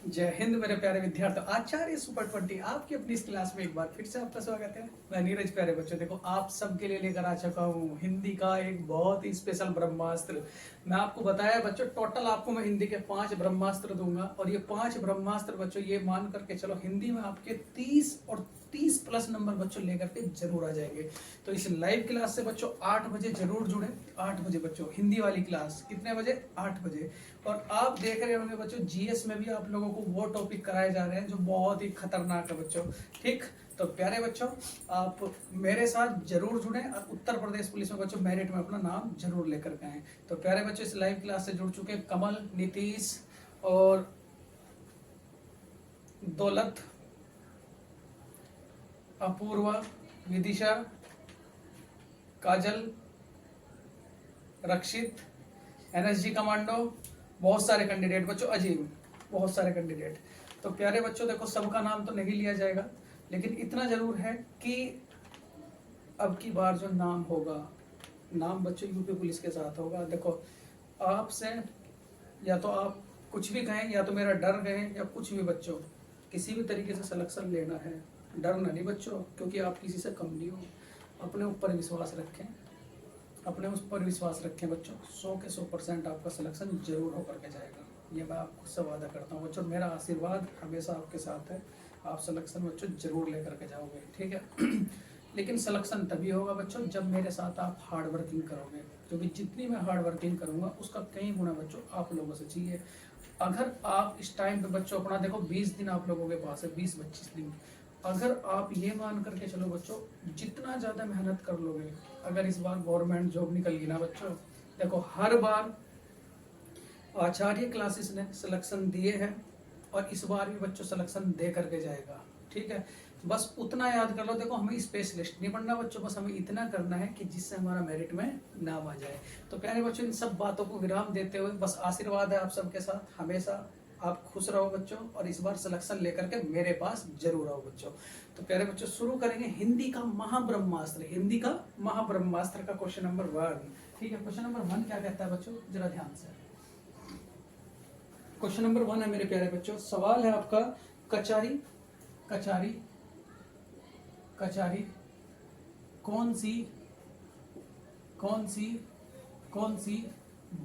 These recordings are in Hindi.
जय हिंद मेरे प्यारे विद्यार्थियों। आचार्य सुपर 20 आपकी अपनी इस क्लास में एक बार फिर से आपका स्वागत है। मैं नीरज। प्यारे बच्चों, देखो आप सबके लिए लेकर आ चुका हूँ हिंदी का एक बहुत ही स्पेशल ब्रह्मास्त्र। मैं आपको बताया बच्चों, टोटल आपको मैं हिंदी के 5 ब्रह्मास्त्र दूंगा और ये 5 ब्रह्मास्त्र बच्चों ये मान करके चलो हिंदी में आपके 30 और 30 प्लस नंबर बच्चों लेकर के जरूर आ जाएंगे। तो इस लाइव क्लास से बच्चों 8 बजे जरूर जुड़े। 8 बजे बच्चों हिंदी वाली क्लास, कितने बजे? 8 बजे। और आप देख रहे होंगे बच्चों, जीएस में भी आप लोगों को वो टॉपिक कराए जा रहे हैं जो बहुत ही खतरनाक है बच्चों। ठीक, तो प्यारे बच्चों आप मेरे साथ जरूर जुड़े और उत्तर प्रदेश पुलिस में बच्चों मेरिट में अपना नाम जरूर लेकर के आए। तो प्यारे बच्चों इस लाइव क्लास से जुड़ चुके कमल, नीतीश और दौलत, अपूर्वा, विदिशा, काजल, रक्षित, एनएसजी कमांडो, बहुत सारे कैंडिडेट बच्चों, अजीब बहुत सारे कैंडिडेट। तो प्यारे बच्चों देखो, सबका नाम तो नहीं लिया जाएगा, लेकिन इतना जरूर है कि अब की बार जो नाम होगा, नाम बच्चों यूपी पुलिस के साथ होगा। देखो आपसे या तो आप कुछ भी कहें या तो मेरा डर कहें या कुछ भी बच्चों, किसी भी तरीके से सिलेक्शन लेना है, डरना नहीं बच्चों, क्योंकि आप किसी से कम नहीं हो। अपने ऊपर विश्वास रखें, अपने उस पर विश्वास रखें बच्चों। 100 के 100% आपका सिलेक्शन जरूर होकर के जाएगा, ये मैं आपको से वादा करता हूँ बच्चों। मेरा आशीर्वाद हमेशा आपके साथ है, आप सिलेक्शन बच्चों जरूर लेकर के जाओगे, ठीक है। लेकिन सिलेक्शन तभी होगा बच्चों जब मेरे साथ आप हार्ड वर्किंग करोगे, क्योंकि जितनी मैं हार्ड वर्किंग करूँगा उसका कई गुना बच्चों आप लोगों से चाहिए। अगर आप इस टाइम पे बच्चों अपना देखो, 20 दिन आप लोगों के पास है, 20-25 दिन। अगर आप ये मान करके चलो बच्चों, जितना ज़्यादा मेहनत कर लोगे, अगर इस बार गवर्नमेंट जॉब निकल गई ना बच्चों, देखो हर बार आचार्य क्लासेस ने सिलेक्शन दिए हैं और इस बार भी बच्चों सिलेक्शन दे करके जाएगा, ठीक है। बस उतना याद कर लो, देखो हमें स्पेशलिस्ट नहीं बनना बच्चों, बस हमें इतना करना है कि जिससे हमारा मेरिट में नाम आ जाए। तो प्यारे बच्चों इन सब बातों को विराम देते हुए बस आशीर्वाद है आप सबके साथ, हमेशा आप खुश रहो बच्चों और इस बार सिलेक्शन लेकर के मेरे पास जरूर आओ बच्चों। तो प्यारे बच्चों शुरू करेंगे हिंदी का महाब्रह्मास्त्र। हिंदी का महाब्रह्मास्त्र का क्वेश्चन नंबर 1, ठीक है। क्वेश्चन नंबर 1 क्या कहता है बच्चों, जरा ध्यान से। क्वेश्चन नंबर 1 है मेरे प्यारे बच्चों, सवाल है आपका, कचारी कचारी कचारी कौन सी कौन सी कौन सी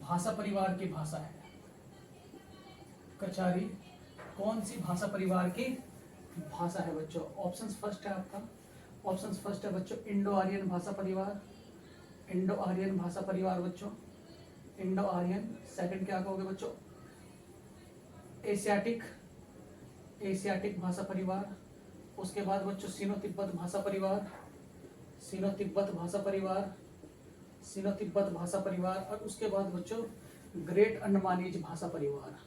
भाषा परिवार की भाषा है? कचारी कौन सी भाषा परिवार की भाषा है बच्चों? ऑप्शंस फर्स्ट है आपका, ऑप्शंस फर्स्ट है बच्चों इंडो आर्यन भाषा परिवार, इंडो आर्यन भाषा परिवार बच्चों, इंडो आर्यन। सेकंड क्या कहोगे बच्चों? एशियाटिक, एशियाटिक भाषा परिवार। उसके बाद बच्चों सिनो तिब्बत भाषा परिवार, सिनो तिब्बत भाषा परिवार, सिनो तिब्बत भाषा परिवार। और उसके बाद बच्चों ग्रेट अंडमानीज भाषा परिवार,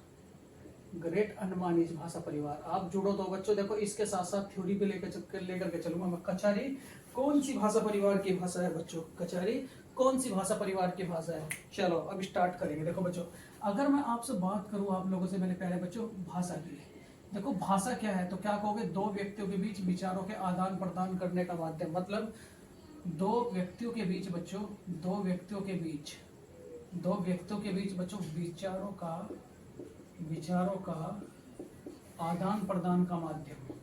ग्रेट अंडमानीज भाषा परिवार। आप जुड़ो तो बच्चों देखो, इसके साथ साथ थ्योरी भी लेकर के चलूंगा मैं। कचारी कौन सी भाषा परिवार की भाषा है बच्चों? कचारी कौन सी भाषा परिवार की भाषा है? चलो अब स्टार्ट करेंगे। देखो बच्चों, अगर मैं आपसे बात करूं आप लोगों से मेरे प्यारे बच्चों भाषा की, देखो भाषा क्या है तो क्या कहोगे? दो व्यक्तियों के बीच विचारों के आदान प्रदान करने का माध्यम। मतलब दो व्यक्तियों के बीच बच्चों, दो व्यक्तियों के बीच, दो व्यक्तियों के बीच बच्चों विचारों का आदान प्रदान का माध्यम,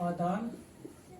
आदान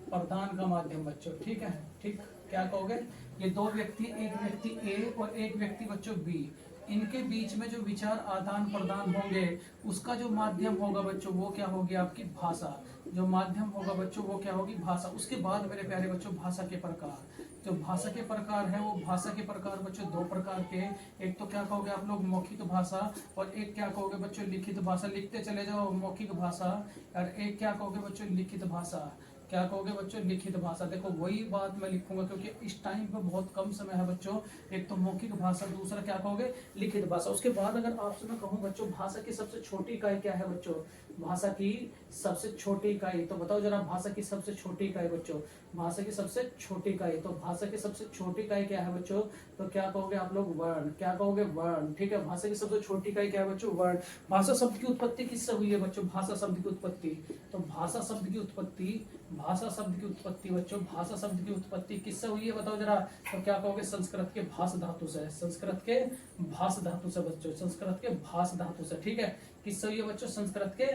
प्रदान का माध्यम बच्चों, ठीक है। ठीक, क्या कहोगे? ये दो व्यक्ति, एक व्यक्ति ए और एक व्यक्ति बच्चों बी, इनके बीच में जो विचार आदान प्रदान होंगे उसका जो माध्यम होगा बच्चों वो क्या होगी? आपकी भाषा। जो माध्यम होगा बच्चों वो क्या होगी? भाषा। उसके बाद मेरे प्यारे बच्चों भाषा के प्रकार, जो भाषा के प्रकार है वो भाषा के प्रकार बच्चों दो प्रकार के, एक तो क्या कहोगे आप लोग मौखिक भाषा और एक क्या कहोगे बच्चों लिखित भाषा। लिखते चले जाओ मौखिक भाषा और एक क्या कहोगे बच्चों लिखित भाषा। क्या कहोगे बच्चों? लिखित भाषा। देखो वही बात मैं लिखूंगा क्योंकि इस टाइम पे बहुत कम समय है बच्चों। एक तो मौखिक भाषा, दूसरा क्या कहोगे? लिखित भाषा। उसके बाद अगर आपसे मैं कहूँ बच्चों भाषा की सबसे छोटी इकाई क्या है बच्चों? भाषा की सबसे छोटी इकाई, तो बताओ जरा भाषा की सबसे छोटी इकाई बच्चों, भाषा की सबसे छोटी इकाई। तो भाषा की सबसे छोटी इकाई क्या है बच्चों? तो क्या कहोगे आप लोग? वर्ण। क्या कहोगे? वर्ण, ठीक है। भाषा की सबसे छोटी इकाई क्या है बच्चों? वर्ण। भाषा शब्द की उत्पत्ति किससे हुई है बच्चों? भाषा शब्द की उत्पत्ति, तो भाषा शब्द की उत्पत्ति, भाषा शब्द की उत्पत्ति बच्चों, भाषा शब्द की उत्पत्ति किससे हुई है बताओ जरा? तो क्या कहोगे? संस्कृत के भाष धातु से, संस्कृत के भाष धातु से बच्चों, संस्कृत के भाष धातु से, ठीक है। किससे हुई है बच्चों? संस्कृत के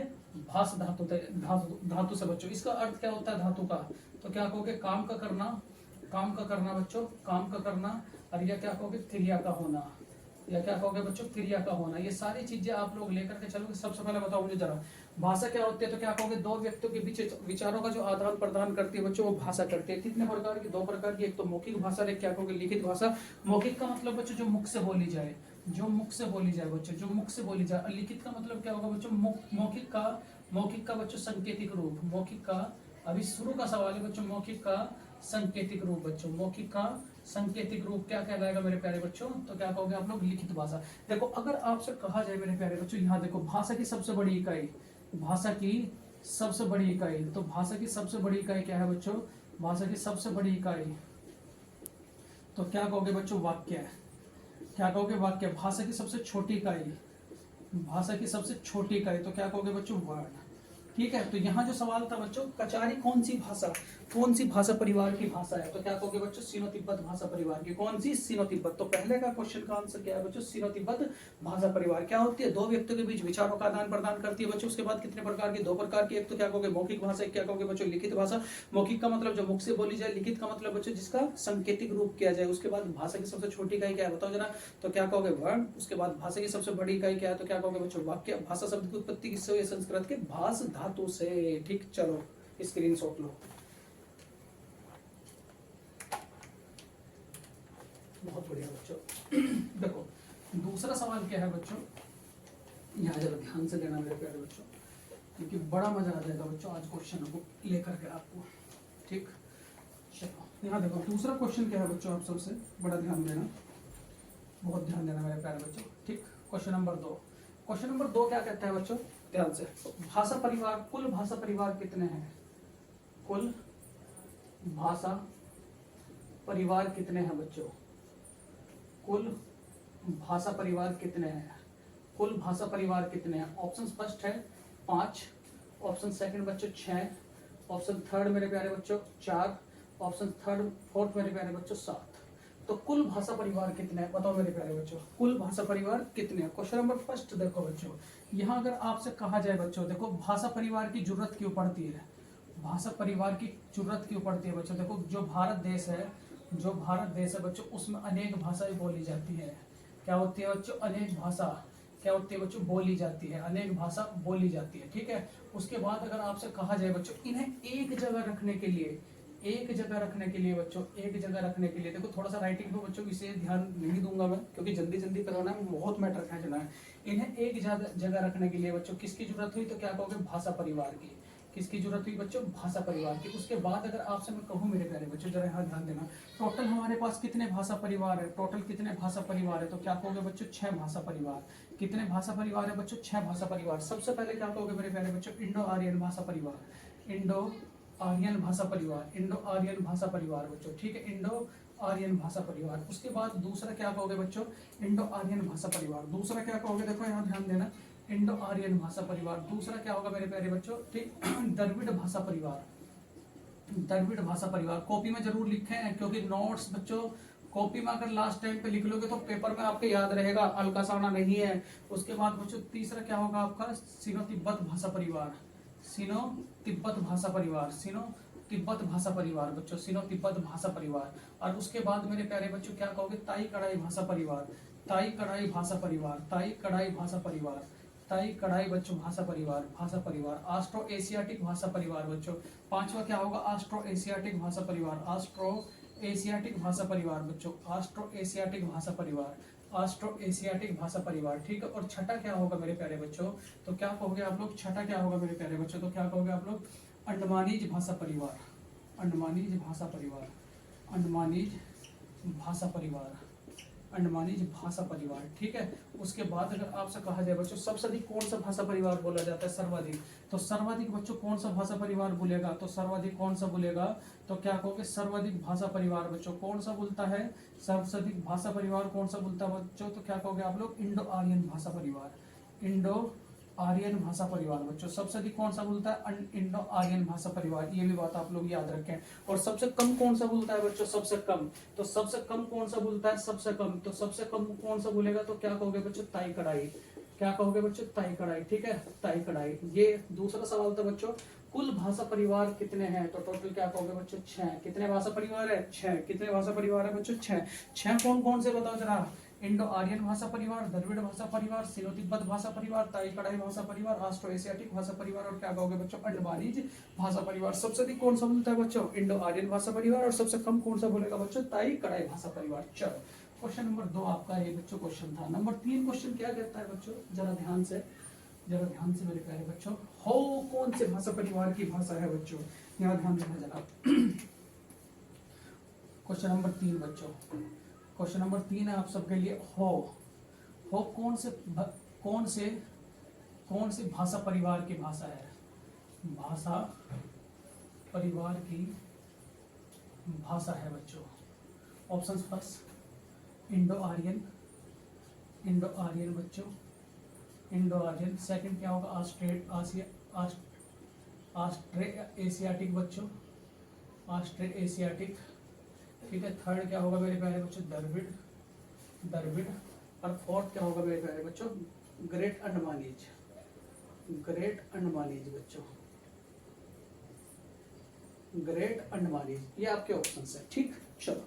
भास धातु से बच्चों। इसका अर्थ क्या होता है धातु का? तो क्या कहोगे? काम का करना, काम का करना बच्चों, काम का करना। और या क्या कहोगे? क्रिया का होना, या क्या कहोगे बच्चों? क्रिया का होना। ये सारी चीजें आप लोग लेकर के चलोगे। सबसे पहले बताओ मुझे जरा, भाषा क्या होती है? तो क्या कहोगे? दो व्यक्तियों के बीच विचारों का जो आदान प्रदान करती है बच्चों, वो भाषा करती है। कितने प्रकार की? दो प्रकार की। एक तो मौखिक भाषा, एक क्या कहोगे? लिखित भाषा। मौखिक का मतलब बच्चों जो मुख से बोली जाए, जो मुख से बोली जाए बच्चों, जो मुख से बोली जाए। लिखित का मतलब क्या होगा बच्चों? मौखिक का बच्चों सांकेतिक रूप। मौखिक का, अभी शुरू का सवाल है बच्चों, मौखिक का सांकेतिक रूप बच्चों। मौखिक का सांकेतिक रूप क्या कहलाएगा मेरे प्यारे बच्चों? तो क्या कहोगे आप लोग? लिखित भाषा। देखो अगर आपसे कहा जाए मेरे प्यारे बच्चों, यहाँ देखो भाषा की सबसे बड़ी इकाई, भाषा की सबसे बड़ी इकाई, तो भाषा की सबसे बड़ी इकाई क्या है बच्चों? भाषा की सबसे बड़ी इकाई, तो क्या कहोगे बच्चों? वाक्य। क्या कहोगे? वाक्य। भाषा की सबसे छोटी इकाई, भाषा की सबसे छोटी इकाई, तो क्या कहोगे बच्चों? वर्ड। ठीक है, तो यहाँ जो सवाल था बच्चों, कचारी कौन सी भाषा, कौन सी भाषा परिवार की भाषा है? तो क्या कहोगे बच्चों? सिनो तिब्बत भाषा परिवार की। कौन सी? सिनो तिब्बत। तो पहले का क्वेश्चन का आंसर क्या है बच्चों? सिनो तिब्बत भाषा परिवार। क्या होती है? दो व्यक्तियों के बीच विचारों का आदान प्रदान करती है बच्चों। उसके बाद कितने प्रकार की? दो प्रकार की। एक तो क्या कहोगे? मौखिक भाषा, एक क्या कहोगे बच्चों? लिखित भाषा। मौखिक का मतलब जो मुख से बोली जाए, लिखित का मतलब बच्चों जिसका सांकेतिक रूप किया जाए। उसके बाद भाषा की सबसे छोटी इकाई क्या है बताओ जरा? तो क्या कहोगे? वर्ड। उसके बाद भाषा की सबसे बड़ी इकाई क्या है? तो क्या कहोगे बच्चों? वाक्य। भाषा शब्द की उत्पत्ति किससे हुई है? संस्कृत के भास धातु से। ठीक, चलो स्क्रीनशॉट लो। बहुत बढ़िया बच्चों। देखो दूसरा सवाल क्या है बच्चों, यहाँ जरा ध्यान से देना मेरे प्यारे बच्चों, क्योंकि बड़ा मजा आ जाएगा बच्चों आज क्वेश्चन को लेकर के आपको। ठीक, चलो यहाँ देखो दूसरा क्वेश्चन क्या है बच्चों, आप सबसे बड़ा ध्यान देना, बहुत ध्यान देना मेरे प्यारे बच्चों। ठीक, क्वेश्चन नंबर 2। क्वेश्चन नंबर 2 क्या कहता है बच्चों? ध्यान से। भाषा परिवार, कुल भाषा परिवार कितने हैं? कुल भाषा परिवार कितने हैं बच्चों? कुल भाषा परिवार कितने हैं? कुल भाषा परिवार कितने हैं? ऑप्शन फर्स्ट है 5, ऑप्शन सेकंड बच्चों 6, ऑप्शन थर्ड मेरे प्यारे बच्चों 4, ऑप्शन फोर्थ मेरे प्यारे बच्चों 7। तो कुल भाषा परिवार कितने हैं बताओ मेरे प्यारे बच्चों? कुल भाषा परिवार कितने हैं? क्वेश्चन नंबर फर्स्ट देखो बच्चों, यहाँ अगर आपसे कहा जाए बच्चों, देखो भाषा परिवार की जरूरत क्यों पड़ती है? भाषा परिवार की जरूरत क्यों पड़ती है बच्चों? देखो जो भारत देश है, जो भारत देश है बच्चों, उसमें अनेक भाषाएं बोली जाती है। क्या होती है बच्चों? अनेक भाषा क्या होती है बच्चों? बोली जाती है, अनेक भाषा बोली जाती है। ठीक है, उसके बाद अगर आपसे कहा जाए बच्चों, इन्हें एक जगह रखने के लिए, एक जगह रखने के लिए बच्चों, एक जगह रखने के लिए, देखो थोड़ा सा राइटिंग पे बच्चों इसे ध्यान नहीं दूंगा मैं, क्योंकि जल्दी जल्दी करवाना है, बहुत मैटर खींचना है। इन्हें एक जगह रखने के लिए बच्चों किसकी जरूरत हुई? तो क्या कहोगे? भाषा परिवार की। किसकी जरूरत हुई बच्चों? भाषा परिवार की। उसके बाद अगर आपसे मैं कहूँ मेरे प्यारे बच्चों, जरा यहाँ ध्यान देना, टोटल हमारे पास कितने भाषा परिवार है? टोटल कितने भाषा परिवार है? तो क्या कहोगे बच्चों? 6 भाषा परिवार। कितने भाषा परिवार है बच्चों? 6 भाषा परिवार। सबसे पहले क्या कहोगे मेरे प्यारे बच्चों? इंडो आर्यन भाषा परिवार। इंडो आर्यन भाषा परिवार, इंडो आर्यन भाषा परिवार बच्चों। ठीक है, इंडो आर्यन भाषा परिवार। उसके बाद दूसरा क्या कहोगे बच्चों? इंडो आर्यन भाषा परिवार। दूसरा क्या कहोगे? देखो यहाँ ध्यान देना, इंडो आर्यन भाषा परिवार। दूसरा क्या होगा मेरे प्यारे बच्चों? ठीक, द्रविड़ भाषा परिवार। द्रविड़ भाषा परिवार। कॉपी में जरूर लिखें हैं, क्योंकि नोट्स बच्चों कॉपी में अगर लास्ट टाइम पे लिख लोगे तो पेपर में आपके याद रहेगा, हल्का सा आना नहीं है। उसके बाद बच्चों तीसरा क्या होगा आपका? सिनो तिब्बत भाषा परिवार। सिनो तिब्बत भाषा परिवार, सिनो तिब्बत भाषा परिवार बच्चों, सिनो तिब्बत भाषा परिवार। और उसके बाद मेरे प्यारे बच्चों क्या कहोगे? ताई कड़ाई भाषा परिवार। ताई कड़ाई भाषा परिवार, ताई कड़ाई भाषा परिवार, ताई कड़ाई बच्चों भाषा परिवार, भाषा परिवार। ऑस्ट्रो एशियाटिक भाषा परिवार बच्चों। पांचवा क्या होगा? ऑस्ट्रो एशियाटिक भाषा परिवार, ऑस्ट्रो एशियाटिक भाषा परिवार बच्चों, ऑस्ट्रो एशियाटिक भाषा परिवार, ऑस्ट्रो एशियाटिक भाषा परिवार। ठीक है, और छठा क्या होगा मेरे प्यारे बच्चों? तो क्या कहोगे आप लोग? छठा क्या होगा मेरे प्यारे बच्चों? तो क्या कहोगे आप लोग? अंडमानीज भाषा परिवार, अंडमानीज भाषा परिवार, अंडमानीज भाषा परिवार, अंडमानीज भाषा परिवार। ठीक है, उसके बाद अगर आपसे कहा जाए बच्चों सबसे अधिक कौन सा भाषा परिवार बोला जाता है? सर्वाधिक। तो सर्वाधिक बच्चों कौन सा भाषा परिवार बोलेगा? तो सर्वाधिक कौन सा बोलेगा? तो क्या कहोगे? सर्वाधिक भाषा परिवार बच्चों कौन सा बोलता है? सबसे अधिक भाषा परिवार कौन सा बोलता है बच्चों? तो क्या कहोगे आप लोग? इंडो आर्यन भाषा परिवार, इंडो आर्यन भाषा परिवार बच्चों। सबसे अधिक कौन सा बोलता है? इंडो आर्यन भाषा परिवार। ये भी बात आप लोग याद रखें। और सबसे कम कौन सा बोलता है बच्चों? सबसे कम। तो सबसे कम कौन सा बोलता है? सबसे कम। तो सबसे कम कौन सा बोलेगा? तो क्या कहोगे बच्चों? ताई कड़ाई। क्या कहोगे बच्चों, ताई कड़ाई, ठीक है, ताई कड़ाई। ये दूसरा सवाल था बच्चों, कुल भाषा परिवार कितने हैं, तो टोटल क्या कहोगे बच्चों, 6। कितने भाषा परिवार है, 6। कितने भाषा परिवार है बच्चों, 6। 6 कौन कौन से बताओ जरा, इंडो आर्यन भाषा परिवार, द्रविड़ भाषा परिवार, सिनो तिब्बत भाषा परिवार, ताई कड़ाई भाषा परिवार, ऑस्ट्रो एशियाटिक भाषा परिवार, और क्या कहोगे बच्चों, अंडमानीज भाषा परिवार। सबसे अधिक कौन सा बोलता है बच्चों, इंडो आर्यन भाषा परिवार, और सबसे कम कौन सा बोलेगा बच्चों, ताई कड़ाई भाषा परिवार। चलो क्वेश्चन नंबर 2 आपका ये बच्चों क्वेश्चन था। नंबर 3 क्वेश्चन क्या कहता है बच्चों, जरा ध्यान से मेरे प्यारे बच्चों, हो कौन से भाषा परिवार की भाषा है बच्चों, यहाँ ध्यान देना जरा। क्वेश्चन नंबर 3 बच्चों, क्वेश्चन नंबर 3 है आप सबके लिए, हो कौन से भाषा परिवार की भाषा है, भाषा परिवार की भाषा है बच्चों। ऑप्शन फर्स्ट इंडो आर्यन बच्चों, इंडो आर्यन। सेकंड क्या होगा, ऑस्ट्रे एशियाटिक बच्चों, ऑस्ट्रे एशियाटिक, ठीक है। थर्ड क्या होगा मेरे प्यारे बच्चों, द्रविड़। और फोर्थ क्या होगा मेरे प्यारे बच्चों, ग्रेट अंडमानीज बच्चों, ग्रेट अंडमानीज। ये आपके ऑप्शंस है, ठीक। चलो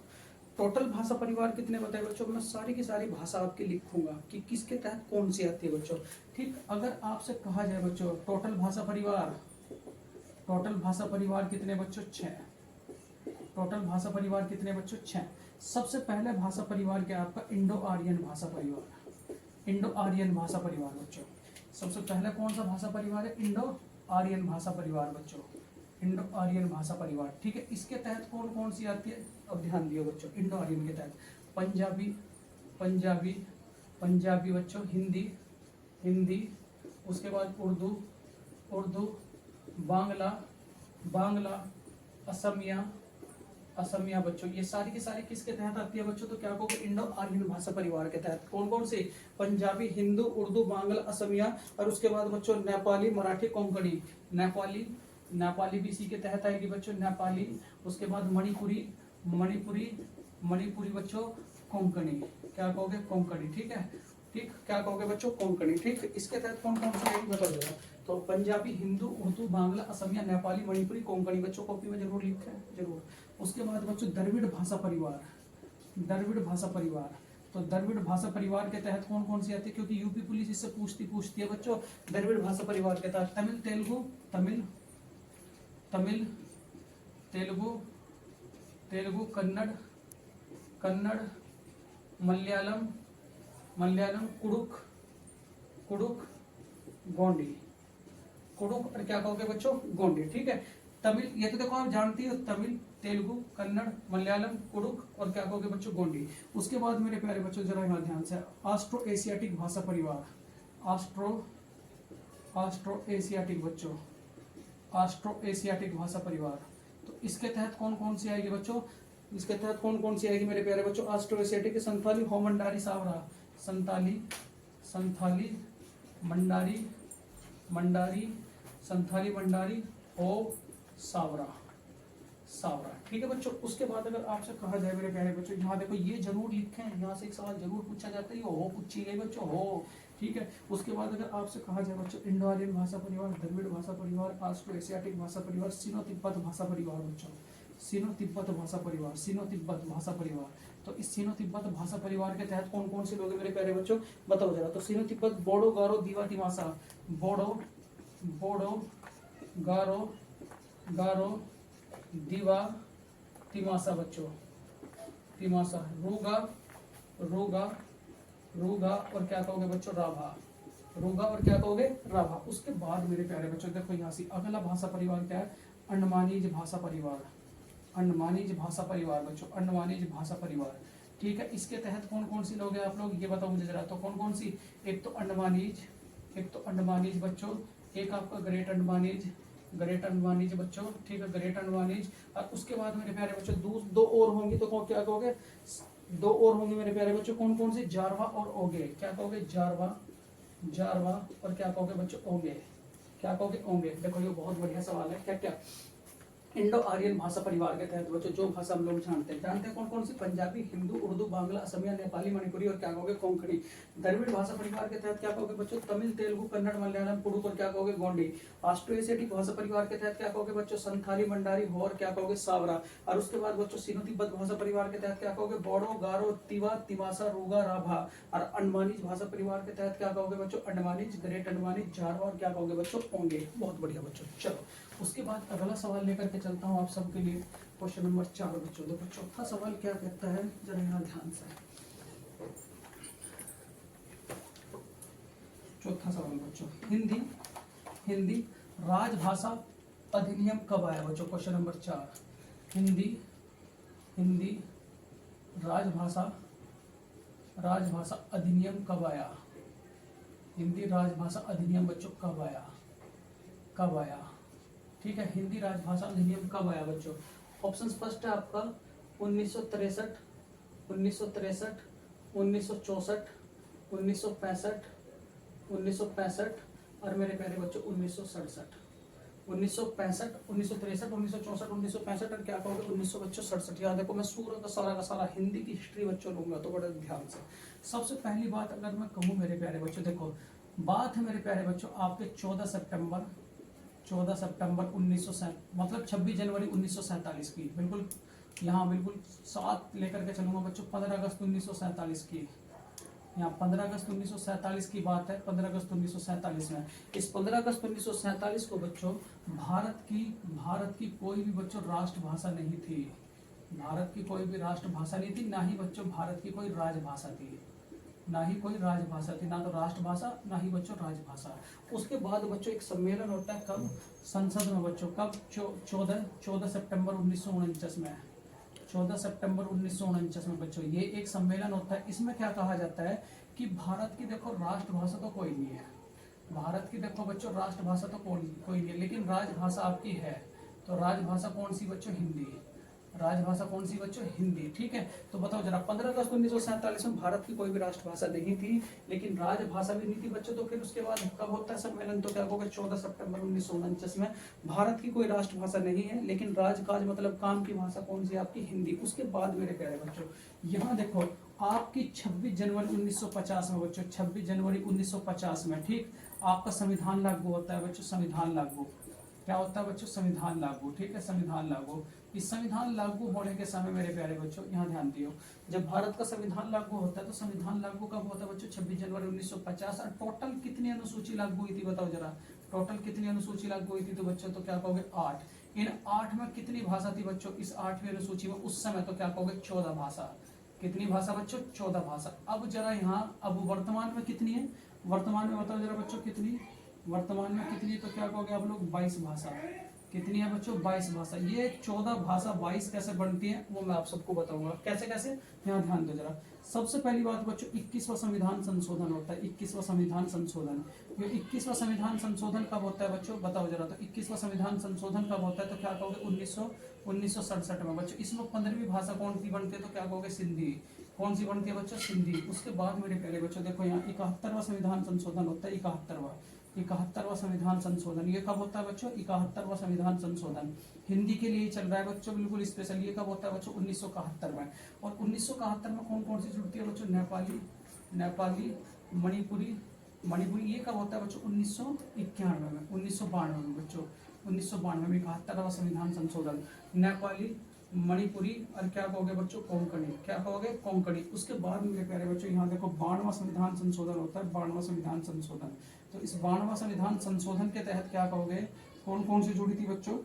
टोटल भाषा परिवार कितने बताए बच्चों, मैं सारी की सारी भाषा आपके लिखूंगा कि किसके तहत कौन सी आती है बच्चों, ठीक। अगर आपसे कहा जाए बच्चों टोटल भाषा परिवार कितने बच्चों, 6। टोटल भाषा परिवार कितने बच्चों, 6। सबसे पहले भाषा परिवार क्या आपका, इंडो आर्यन भाषा परिवार बच्चों। सबसे पहले कौन सा भाषा परिवार है, इंडो आर्यन भाषा परिवार बच्चों, इंडो आर्यन भाषा परिवार, ठीक है। इसके तहत कौन कौन सी आती है, अब ध्यान दियो बच्चों, इंडो आर्यन के तहत पंजाबी बच्चों, हिंदी, उसके बाद उर्दू, बांग्ला, असमिया बच्चों। ये सारी की सारी किसके तहत आती है बच्चों, तो क्या कहोगे, इंडो आर्यन भाषा परिवार के तहत। कौन कौन सी, पंजाबी, हिंदू, उर्दू, बांग्ला, असमिया, और उसके बाद बच्चों नेपाली, मराठी, कोंकणी। नेपाली भी इसी के तहत आएगी बच्चों, नेपाली। उसके बाद मणिपुरी बच्चों, कोंकणी। क्या कहोगे, कोंकणी, ठीक है, ठीक। क्या कहोगे बच्चों, कोंकणी, ठीक। इसके तहत कौन कौन सी आएगी बता देगा, तो पंजाबी, हिंदू, उर्दू, बांग्ला, असमिया, नेपाली, मणिपुरी, कोंकणी बच्चों, कॉपी में जरूर लिखें, जरूर। उसके बाद बच्चों द्रविड़ भाषा परिवार, तो द्रविड़ भाषा परिवार के तहत कौन कौन सी आती है, क्योंकि यूपी पुलिस इससे पूछती है बच्चों। द्रविड़ भाषा परिवार के तहत तेलुगु, कन्नड़, मलयालम, कुडुक, गोंडी, और क्या कहोगे बच्चों, गोंडी, ठीक है। तमिल, ये तो देखो आप जानती हो, तमिल, तेलुगु, कन्नड़, मलयालम, कुडुक, और क्या कहोगे बच्चों, गोंडी। उसके बाद मेरे प्यारे बच्चों जरा यहाँ ध्यान से, ऑस्ट्रो एशियाटिक भाषा परिवार, ऑस्ट्रो एशियाटिक बच्चों, ऑस्ट्रो एशियाटिक भाषा परिवार। तो इसके तहत कौन कौन सी आएगी बच्चों, इसके तहत कौन कौन सी आएगी मेरे प्यारे बच्चों, ऑस्ट्रो एशियाटिक, संथाली, हो मंडारी, सावरा, संथाली, मंडारी, हो सावरा, ठीक है बच्चों। उसके बाद अगर आपसे कहा जाए मेरे प्यारे बच्चों, यहाँ देखो ये जरूर लिखें, यहाँ से एक सवाल जरूर पूछा जाता है, हो पूछी गई बच्चों, हो, ठीक है। उसके बाद अगर आपसे कहा जाए बच्चों इंडो आर्यन भाषा परिवार, द्रविड़ भाषा परिवार, ऑस्ट्रो एशियाटिक भाषा परिवार, सिनो तिब्बत भाषा परिवार बच्चों, सिनो तिब्बत भाषा परिवार। तो इस सिनो तिब्बत भाषा परिवार के तहत कौन कौन से लोग हैं मेरे प्यारे बच्चों, बताओ जरा। तो सिनो तिब्बत, बोडो, गारो, दीवा, तिमासा, बोडो, गारो, दीवा, तिमासा बच्चों, तिमासा, रूगा, और क्या कहोगे बच्चों, राभा, और क्या कहोगे, राभा। उसके बाद मेरे प्यारे बच्चों देखो यहाँ से अगला भाषा परिवार क्या है, अंडमानीज भाषा परिवार बच्चों, अंडमानीज भाषा परिवार, ठीक है। इसके तहत कौन कौन सी लोग हैं आप लोग, ये बताओ मुझे जरा। तो कौन कौन सी, एक तो अंडमानीज बच्चों, एक आपका ग्रेट अंडमानीज बच्चों, ठीक है, ग्रेट अंडमानीज। और उसके बाद मेरे प्यारे बच्चों दो और होंगी, तो क्या कहोगे, 2 और होंगे मेरे प्यारे बच्चों, कौन कौन सी, जारवा और ओगे। क्या कहोगे, जारवा, और क्या कहोगे बच्चों, ओगे। क्या कहोगे, ओगे। देखो ये बहुत बढ़िया सवाल है, क्या इंडो आर्यन भाषा परिवार के तहत बच्चों जो भाषा हम लोग जानते हैं कौन कौन सी? पंजाबी, हिंदू, उर्दू, बांग्ला, असमिया, नेपाली, मणिपुरी और क्या कहोगे कोंकणी। द्रविड़ भाषा परिवार के तहत क्या कहोगे बच्चों? तमिल, तेलुगु, कन्नड़, मलयालम, कुडुख और क्या कहोगे गोंडी। ऑस्ट्रो एशियाटिक भाषा परिवार के तहत क्या कहोगे बच्चों? संथाली, मंडारी, और क्या कहोगे सावरा। और उसके बाद बच्चों सिनो तिब्बत भाषा परिवार के तहत क्या कहोगे? बोडो, गारो, तिवा, तिवासा, रोगा, राभा। और अंडमानीज भाषा परिवार के तहत क्या कहोगे बच्चों? अंडमानीज, ग्रेट अंडमानीज, जारवा और क्या कहोगे बच्चों? ओंगे। बहुत बढ़िया बच्चों। चलो उसके बाद अगला सवाल लेकर के चलता हूं आप सबके लिए। क्वेश्चन नंबर 4 बच्चों। देखो चौथा सवाल क्या कहता है, जरा यहाँ ध्यान से। चौथा सवाल बच्चों, हिंदी राजभाषा अधिनियम कब आया बच्चों? क्वेश्चन नंबर 4, हिंदी राजभाषा अधिनियम कब आया? हिंदी राजभाषा अधिनियम बच्चों कब आया? ठीक है, हिंदी राजभाषा अधिनियम कब आया बच्चों? ऑप्शन फर्स्ट है आपका 1963, 1963, 1964, 1965, 1965 और मेरे प्यारे बच्चों 1967। 1965, 1963, 1964, 1965 और क्या कहोगे 1967। याद देखो मैं सूर्य का सारा हिंदी की हिस्ट्री बच्चों लूंगा तो बड़े ध्यान से। सबसे पहली बात अगर मैं कहूँ मेरे प्यारे बच्चों, देखो बात है मेरे प्यारे बच्चों आपके 14 सितंबर 1907 मतलब 26 जनवरी 1947 की। बिल्कुल यहाँ बिल्कुल साथ लेकर के चलूंगा बच्चों। 15 अगस्त 1947 की, यहाँ 15 अगस्त 1947 की बात है। 15 अगस्त 1947 में इस 15 अगस्त 1947 को बच्चों भारत की कोई भी बच्चों राष्ट्रभाषा नहीं थी। भारत की कोई भी राष्ट्रभाषा नहीं थी, ना ही बच्चों भारत की कोई राजभाषा थी, ना ही कोई राजभाषा थी, ना तो राष्ट्रभाषा ना ही बच्चों राजभाषा। उसके बाद बच्चों एक सम्मेलन होता है कब? संसद में बच्चों। कब? 14 सितंबर 1949 में। 14 सितंबर 1949 में बच्चों ये एक सम्मेलन होता है। इसमें क्या कहा जाता है कि भारत की देखो राष्ट्रभाषा तो कोई नहीं है, भारत की देखो बच्चों राष्ट्रभाषा तो कोई नहीं है, लेकिन राजभाषा आपकी है। तो राजभाषा कौन सी बच्चों? हिंदी। राजभाषा कौन सी बच्चों? हिंदी। ठीक है, तो बताओ जरा 15 अगस्त 1947 में भारत की कोई भी राष्ट्रभाषा नहीं थी, लेकिन राजभाषा भी नहीं थी बच्चों। तो फिर उसके बाद कब होता है सम्मेलन? तो क्या कहोगे 14 सितंबर 1949 में। भारत की कोई राष्ट्रभाषा नहीं है, लेकिन राजकाज मतलब काम की भाषा कौन सी? आपकी हिंदी। उसके बाद मेरे प्यारे बच्चों यहाँ देखो आपकी 26 जनवरी 1950 में बच्चों, 26 जनवरी 1950 में ठीक आपका संविधान लागू होता है बच्चों। संविधान लागू क्या होता है बच्चों? संविधान लागू। ठीक है, संविधान लागू। इस संविधान लागू होने के समय मेरे प्यारे बच्चों यहाँ ध्यान दियो, जब भारत का संविधान लागू होता है तो संविधान लागू कब होता है बच्चों? 26 जनवरी 1950। और टोटल कितनी अनुसूची लागू हुई थी बताओ जरा? टोटल कितनी अनुसूची लागू हुई थी तो बच्चों तो क्या कहोगे? 8। इन 8 में कितनी भाषा थी बच्चों? इस 8वीं अनुसूची में उस समय तो क्या कहोगे? 14 भाषा। कितनी भाषा बच्चों? 14 भाषा। अब जरा यहाँ अब वर्तमान में कितनी है? वर्तमान में बताओ जरा बच्चों कितनी? वर्तमान में कितनी? तो क्या कहोगे आप लोग? 22 भाषा। कितनी है बच्चों? 22 भाषा। ये 14 भाषा 22 कैसे बनती है वो मैं आप सबको बताऊंगा। कैसे कैसे यहाँ ध्यान दो जरा। सबसे पहली बात बच्चों 21वां संविधान संशोधन होता है। 21वां संविधान संशोधन। ये 21वां संविधान संशोधन कब होता है बच्चों? बताओ जरा। तो 21वां संविधान संशोधन कब होता है? तो क्या कहोगे? 1967 में बच्चों। इसमें 15वीं भाषा कौन सी बनती है? तो क्या कहोगे? सिंधी। कौन सी बनती है बच्चों? सिंधी। उसके बाद मेरे प्यारे बच्चों देखो यहाँ 71वां संविधान संशोधन होता है। 71वां संविधान संशोधन ये कब होता है बच्चों? 71वां संविधान संशोधन हिंदी के लिए चल रहा है बच्चों, बिल्कुल स्पेशल। ये कब होता है बच्चों? 1971 में। और 1971 में कौन कौन सी जुड़ती है बच्चों? नेपाली, मणिपुरी। ये कब होता है बच्चों? 1991 में, 1992 में बच्चों। 1992 में 71वां संविधान संशोधन। नेपाली, मणिपुरी और क्या कहोगे बच्चों? कोंकणी। क्या कहोगे? कोंकणी। उसके बाद मेरे प्यारे बच्चों यहाँ देखो 92वां संविधान संशोधन होता है। 92वां संविधान संशोधन। तो इस 92वां संविधान संशोधन के तहत क्या कहोगे? कौन कौन सी जुड़ी थी बच्चों?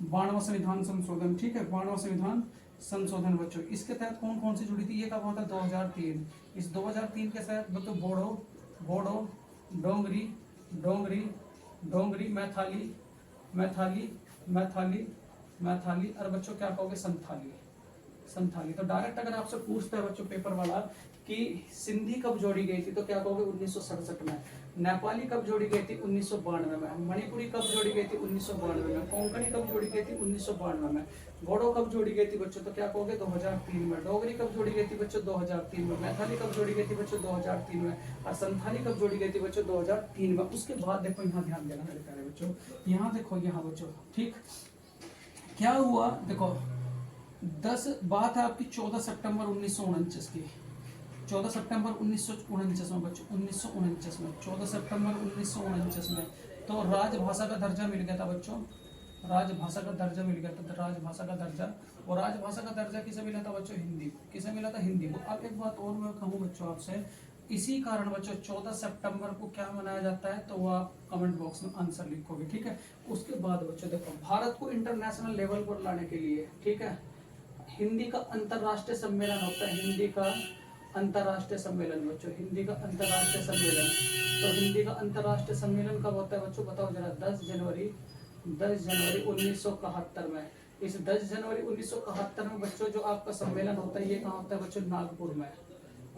92वां संविधान संशोधन। ठीक है, 92वां संविधान संशोधन बच्चों। इसके तहत कौन कौन सी जुड़ी थी? ये कब होता है? 2003। इस 2003 के तहत बच्चों बोडो, डोंगरी, मैथाली और बच्चों क्या कहोगे? संथाली। तो डायरेक्ट अगर आपसे पूछता है बच्चों पेपर वाला कि सिंधी कब जोड़ी गई थी तो क्या कहोगे? 1967 में। नेपाली कब जोड़ी गई थी? 1992 में। मणिपुरी कब जोड़ी गई थी? 1992 में। कोंकणी कब जोड़ी गई थी? 1992 में। बोडो कब जोड़ी गई थी बच्चों? तो क्या कहोगे? 2003 में। डोगरी कब जोड़ी गई थी बच्चों? 2003 में। मैथाली कब जोड़ी गई थी बच्चों? 2003 में। और संथाली कब जोड़ी गई थी बच्चों? 2003 में। उसके बाद देखो यहाँ ध्यान देना मेरे प्यारे बच्चों, यहाँ देखो यहाँ बच्चों ठीक क्या हुआ देखो, 10 बात है आपकी 14 सितंबर 1949 की। 14 सितंबर 1949 में बच्चों, 1949 में 14 सितंबर 1949 में तो राजभाषा का दर्जा मिल गया था बच्चों, राजभाषा का दर्जा मिल गया था, राजभाषा का दर्जा। और राजभाषा का दर्जा किसे मिला था बच्चों? हिंदी को। किसे मिला था? हिंदी को। अब एक बात और मैं कहूँ बच्चों आपसे, इसी कारण बच्चों 14 सितंबर को क्या मनाया जाता है, तो वो आप कमेंट बॉक्स में आंसर लिखोगे, ठीक है। उसके बाद बच्चों देखो, भारत को इंटरनेशनल लेवल पर लाने के लिए, ठीक है, हिंदी का अंतरराष्ट्रीय सम्मेलन होता है, हिंदी का अंतरराष्ट्रीय सम्मेलन बच्चों, हिंदी का अंतरराष्ट्रीय सम्मेलन। तो हिंदी का अंतरराष्ट्रीय सम्मेलन कब होता है बच्चों, बताओ जरा? 10 जनवरी 1971 में। इस 10 जनवरी 1971 में बच्चों जो आपका सम्मेलन होता है, ये कहाँ होता है बच्चों? नागपुर में।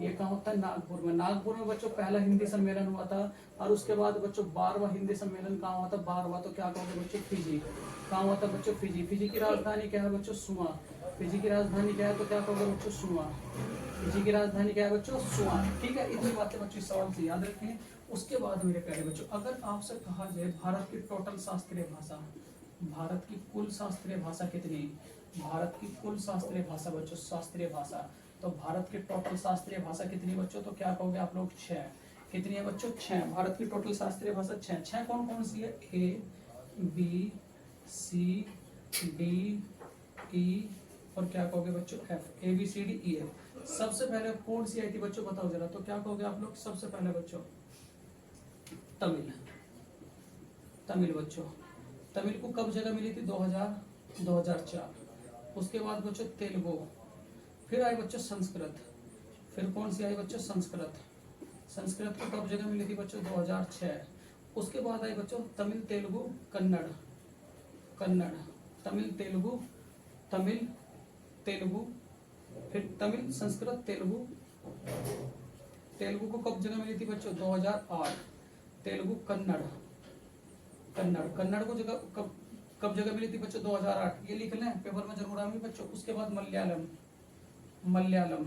ये कहाँ होता है? नागपुर में। नागपुर में बच्चों पहला हिंदी सम्मेलन हुआ था। और उसके बाद बच्चों 12वां हिंदी सम्मेलन कहाँ हुआ था? 12वां तो क्या कहोगे बच्चों? फिजी। कहाँ हुआ था बच्चों? फिजी। फिजी की राजधानी क्या है बच्चों? सुआ। फिजी की राजधानी क्या है, तो क्या कहोगे बच्चों? सुआ। फिजी की राजधानी क्या है बच्चों? सुआ। ठीक है, इतनी बातें बच्चों इस सवाल से याद रखें। उसके बाद मेरे प्यारे बच्चों, अगर आपसे कहा जाए भारत की टोटल शास्त्रीय भाषा, भारत की कुल शास्त्रीय भाषा कितनी? भारत की कुल शास्त्रीय भाषा बच्चों, शास्त्रीय भाषा, तो भारत की टोटल शास्त्रीय भाषा कितनी बच्चों? तो क्या कहोगे आप लोग? 6। कितनी है बच्चों? 6। भारत की टोटल शास्त्रीय भाषा 6। 6 कौन कौन सी है? ए बी सी डी ई और क्या कहोगे बच्चों? F. A B C D E F. सबसे पहले कौन सी आई थी बच्चों, बताओ जरा? तो क्या कहोगे आप लोग? सबसे पहले बच्चों तमिल। तमिल बच्चों, तमिल को कब जगह मिली थी? 2004। उसके बाद बच्चों तेलुगु, फिर आई बच्चों संस्कृत, फिर कौन सी आई बच्चों? संस्कृत। संस्कृत को कब जगह मिली थी बच्चों? 2006। उसके बाद आई बच्चों तमिल, तेलुगु, कन्नड़। कन्नड़, तमिल, तेलुगु, तमिल, तेलुगु, फिर तमिल, संस्कृत, तेलुगु। तेलुगु को कब जगह मिली थी बच्चों? 2008। तेलुगु, कन्नड़, कन्नड़, कन्नड़ को जगह कब जगह मिली थी बच्चों? 2008। ये लिख लें, पेपर में जरूर आएंगे बच्चों। उसके बाद मलयालम, मलयालम,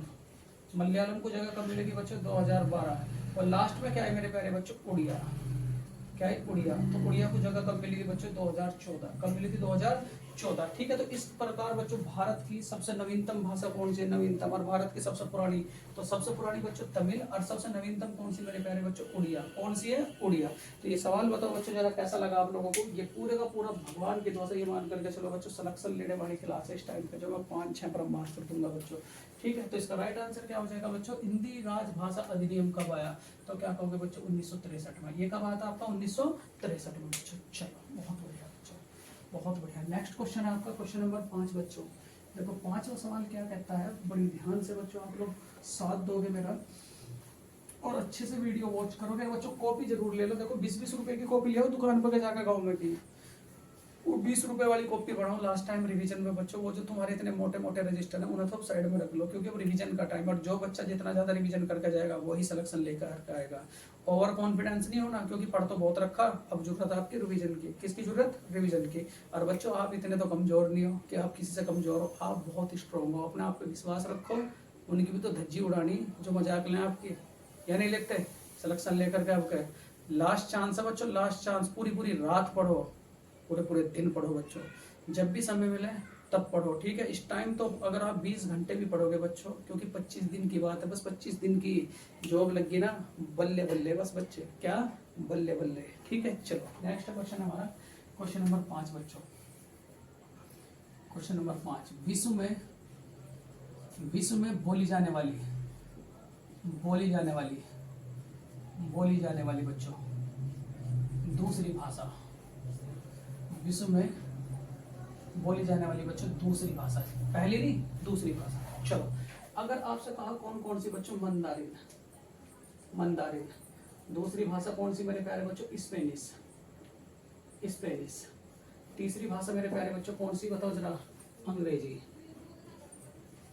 मलयालम को जगह कब मिलेगी बच्चों? 2012। और लास्ट में क्या है मेरे प्यारे बच्चों? उड़िया। क्या है? उड़िया। तो उड़िया को जगह कब मिली थी बच्चों? 2014। कब मिली थी? 2014। ठीक है, तो इस प्रकार बच्चों भारत की सबसे नवीनतम भाषा कौन सी है? नवीनतम। और भारत की सबसे पुरानी, तो सबसे पुरानी बच्चों तमिल, और सबसे नवीनतम कौन सी मेरे प्यारे बच्चों? उड़िया। कौन सी है? उड़िया। तो ये सवाल बताओ बच्चों जरा कैसा लगा आप लोगों को? ये पूरे का पूरा भगवान की दुआ से ये मान करके चलो बच्चों, सिलेक्शन लेने वाली क्लास है इस टाइम पे, जो मैं 5-6 ब्रह्मास्त्र दूंगा बच्चों। ठीक है, तो इसका राइट आंसर क्या हो जाएगा बच्चों? हिंदी राजभाषा अधिनियम कब आया? तो क्या कहोगे बच्चों? 1963 में। ये कब आया था आपका? 1963 में बच्चों। चलो, बहुत बढ़िया बच्चों, बहुत बढ़िया। नेक्स्ट क्वेश्चन है आपका, क्वेश्चन नंबर 5 बच्चों। देखो 5वां सवाल क्या कहता है, बड़ी ध्यान से बच्चों आप लोग साथ दोगे मेरा, और अच्छे से वीडियो वॉच करोगे बच्चों। कॉपी जरूर ले लो। देखो 20-20 रुपए की कॉपी ले आओ दुकान पर जाकर गाँव में की, वो 20 रुपए वाली कॉपी पढ़ाओ लास्ट टाइम रिवीजन में बच्चों। वो जो तुम्हारे इतने मोटे मोटे रजिस्टर हैं उन्हें तो साइड में रख लो, क्योंकि अब रिवीजन का टाइम, और जो बच्चा जितना ज्यादा रिवीजन करके जाएगा वही सिलेक्शन लेकर आएगा। ओवर कॉन्फिडेंस नहीं होना, क्योंकि पढ़ तो बहुत रखा, अब जरूरत है आपकी रिवीजन की। किसकी जरूरत? रिवीजन की। और बच्चों आप इतने तो कमजोर नहीं हो कि आप किसी से कमजोर हो, आप बहुत स्ट्रॉन्ग हो। अपने आप पे विश्वास रखो। उनकी भी तो धज्जी उड़ानी जो मजाक लें आपकी, या नहीं लेते सिलेक्शन लेकर के आपके। लास्ट चांस है बच्चों, लास्ट चांस। पूरी पूरी रात पढ़ो, पूरे पूरे दिन पढ़ो बच्चों, जब भी समय मिले तब पढ़ो। ठीक है, इस टाइम तो अगर आप 20 घंटे भी पढ़ोगे बच्चों, क्योंकि 25 दिन की बात है, बस 25 दिन की जॉब लगी ना, बल्ले बल्ले बस बच्चे, क्या बल्ले बल्ले। ठीक है, चलो नेक्स्ट क्वेश्चन हमारा, क्वेश्चन नंबर 5 बच्चों। क्वेश्चन नंबर 5, विश्व में बोली जाने वाली बच्चों दूसरी भाषा, विश्व में बोली जाने वाली बच्चों दूसरी भाषा, पहली नहीं दूसरी भाषा। चलो, अगर आपसे कहा कौन कौन सी बच्चों? Mandarin, Mandarin. दूसरी भाषा कौन सी मेरे प्यारे बच्चों? Spanish, Spanish. तीसरी भाषा मेरे प्यारे बच्चों कौन सी बताओ जरा? अंग्रेजी,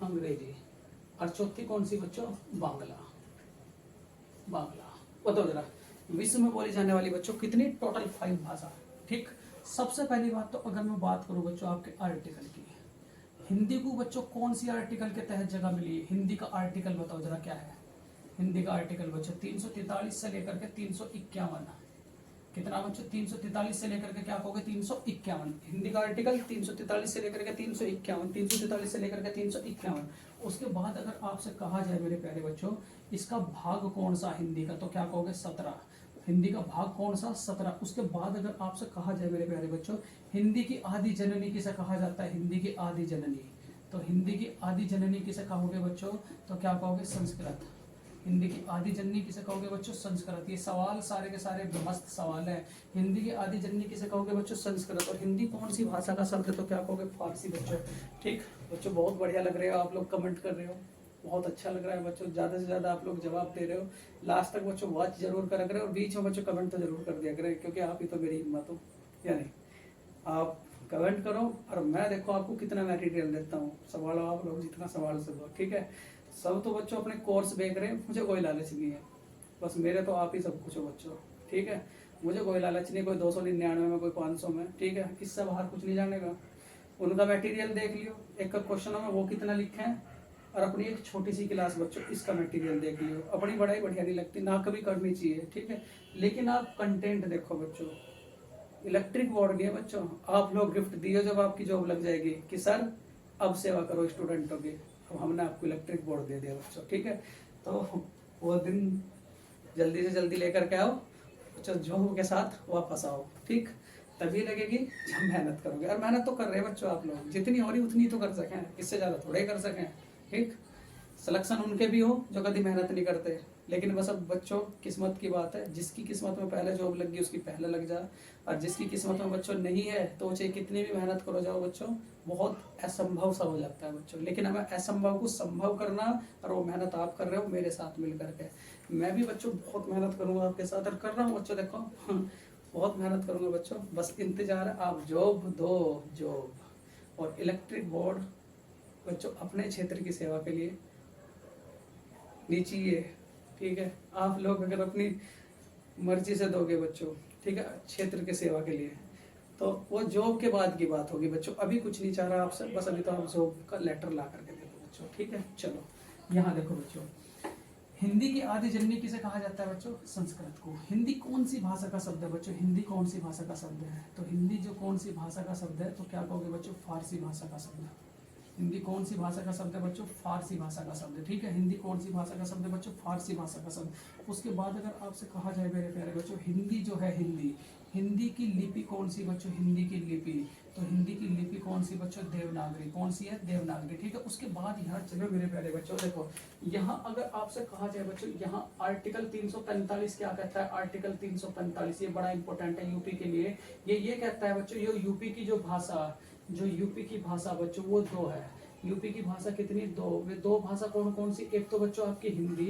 अंग्रेजी। और चौथी कौन सी बच्चों? बांग्ला, बांग्ला। बताओ जरा, विश्व में बोली जाने वाली बच्चों कितनी? टोटल 5 भाषा। ठीक, सबसे पहली बात तो अगर मैं बात करूं बच्चों आपके आर्टिकल की, हिंदी को बच्चों कौन सी आर्टिकल के तहत जगह मिली है? हिंदी का आर्टिकल बताओ जरा क्या है? हिंदी का आर्टिकल बच्चों 343 से लेकर के 351, कितना बच्चों 343 से लेकर के क्या कहोगे 351। हिंदी का आर्टिकल 343 से लेकर के 351, 343 से लेकर के 351। उसके बाद अगर आपसे कहा जाए मेरे प्यारे बच्चों इसका भाग कौन सा हिंदी का, तो क्या कहोगे 17। हिंदी का भाग कौन सा 17। उसके बाद अगर आपसे कहा जाए मेरे प्यारे बच्चों हिंदी की आदि जननी किसे कहा जाता है, हिंदी की आदि जननी, तो हिंदी की आदि जननी किसे कहोगे बच्चों, तो क्या कहोगे संस्कृत। हिंदी की आदि जननी किसे कहोगे बच्चों संस्कृत। ये सवाल सारे के सारे मस्त सवाल हैं। हिंदी की आदि जननी किसे कहोगे बच्चों संस्कृत। और हिंदी कौन सी भाषा का शब्द है, तो क्या कहोगे फारसी बच्चों। ठीक बच्चों, बहुत बढ़िया लग रहे हो आप लोग, कमेंट कर रहे हो, बहुत अच्छा लग रहा है बच्चों, ज़्यादा से ज़्यादा आप लोग जवाब दे रहे हो। लास्ट तक बच्चों वॉच जरूर करा करें और बीच में बच्चों कमेंट तो जरूर कर दिया करें, क्योंकि आप ही तो मेरी हिम्मत हो, या नहीं। आप कमेंट करो और मैं देखो आपको कितना मटेरियल देता हूँ। सवाल आप लोग जितना सवाल सको, ठीक है। सब तो बच्चों अपने कोर्स देख रहे हैं, मुझे कोई लालच नहीं है, बस मेरे तो आप ही सब कुछ हो बच्चों, ठीक है। मुझे कोई लालच नहीं, कोई 299 में, कोई 500 में, ठीक है। इससे बाहर कुछ नहीं जानेगा। उनका मटेरियल देख लियो, एक क्वेश्चन में वो कितना लिखे हैं, और अपनी एक छोटी सी क्लास बच्चों इसका मटेरियल देख लियो। अपनी पढ़ाई बढ़िया नहीं लगती, ना कभी करनी चाहिए, ठीक है। लेकिन आप कंटेंट देखो बच्चों। इलेक्ट्रिक बोर्ड नहीं है बच्चों, आप लोग गिफ्ट दिए जब आपकी जॉब लग जाएगी कि सर अब सेवा करो स्टूडेंटों की, अब हमने आपको इलेक्ट्रिक बोर्ड दे दिया बच्चों, ठीक है। तो वो दिन जल्दी से जल्दी लेकर के आओ बच्चों, जॉब के साथ वापस आओ, ठीक। तभी लगेगी जब मेहनत करोगे, और मेहनत तो कर रहे हैं बच्चों आप लोग, जितनी हो रही उतनी तो कर सकें, इससे ज़्यादा थोड़े कर सकें, ठीक। सिलेक्शन उनके भी हो जो कभी मेहनत नहीं करते, लेकिन बस अब बच्चों किस्मत की बात है। जिसकी किस्मत में पहले जॉब लग गई उसकी पहले लग जाए, और जिसकी किस्मत में बच्चों नहीं है तो चाहे कितनी भी मेहनत करो जाओ बच्चों, बहुत असंभव सा हो जाता है बच्चों। लेकिन हमें असंभव को संभव करना, और वो मेहनत आप कर रहे हो मेरे साथ मिल करके। मैं भी बच्चों बहुत मेहनत करूँगा आपके साथ, और कर रहा हूँ बच्चों, देखो बहुत मेहनत करूँगा बच्चों, बस इंतजार है आप जॉब दो जॉब। और इलेक्ट्रिक बोर्ड बच्चों अपने क्षेत्र की सेवा के लिए नीचे है, ठीक है। आप लोग अगर अपनी मर्जी से दोगे बच्चों, ठीक है, क्षेत्र की सेवा के लिए, तो वो जॉब के बाद की बात होगी बच्चों। अभी कुछ नहीं चाह रहा आपसे, बस अभी तो आप जॉब का लेटर ला करके देखो बच्चों, ठीक है। चलो यहाँ देखो बच्चों, हिंदी की आदि जननी किसे कहा जाता है बच्चों संस्कृत को। हिंदी कौन सी भाषा का शब्द है बच्चों, हिंदी कौन सी भाषा का शब्द है, तो हिंदी जो कौन सी भाषा का शब्द है, तो क्या कहोगे बच्चों फारसी भाषा का शब्द है। हिंदी कौन सी भाषा का शब्द है बच्चों, फारसी भाषा का शब्द है, ठीक है। हिंदी कौन सी भाषा का शब्द है बच्चों, फारसी भाषा का शब्द। उसके बाद अगर आपसे कहा जाए मेरे प्यारे बच्चों हिंदी जो है, हिंदी की लिपि कौन सी बच्चों, हिंदी की लिपि, तो हिंदी की लिपि कौन सी बच्चों, देवनागरी। कौन सी है, देवनागरी, ठीक है। उसके बाद यहाँ चलो मेरे प्यारे बच्चों देखो, यहाँ अगर आपसे कहा जाए बच्चों, यहाँ आर्टिकल 345 क्या कहता है, आर्टिकल 345 ये बड़ा इंपॉर्टेंट है यूपी के लिए। ये कहता है बच्चों, ये यूपी की जो यूपी की भाषा बच्चों वो दो है। यूपी की भाषा कितनी, दो। वे दो भाषा कौन कौन सी, एक तो बच्चों आपकी हिंदी,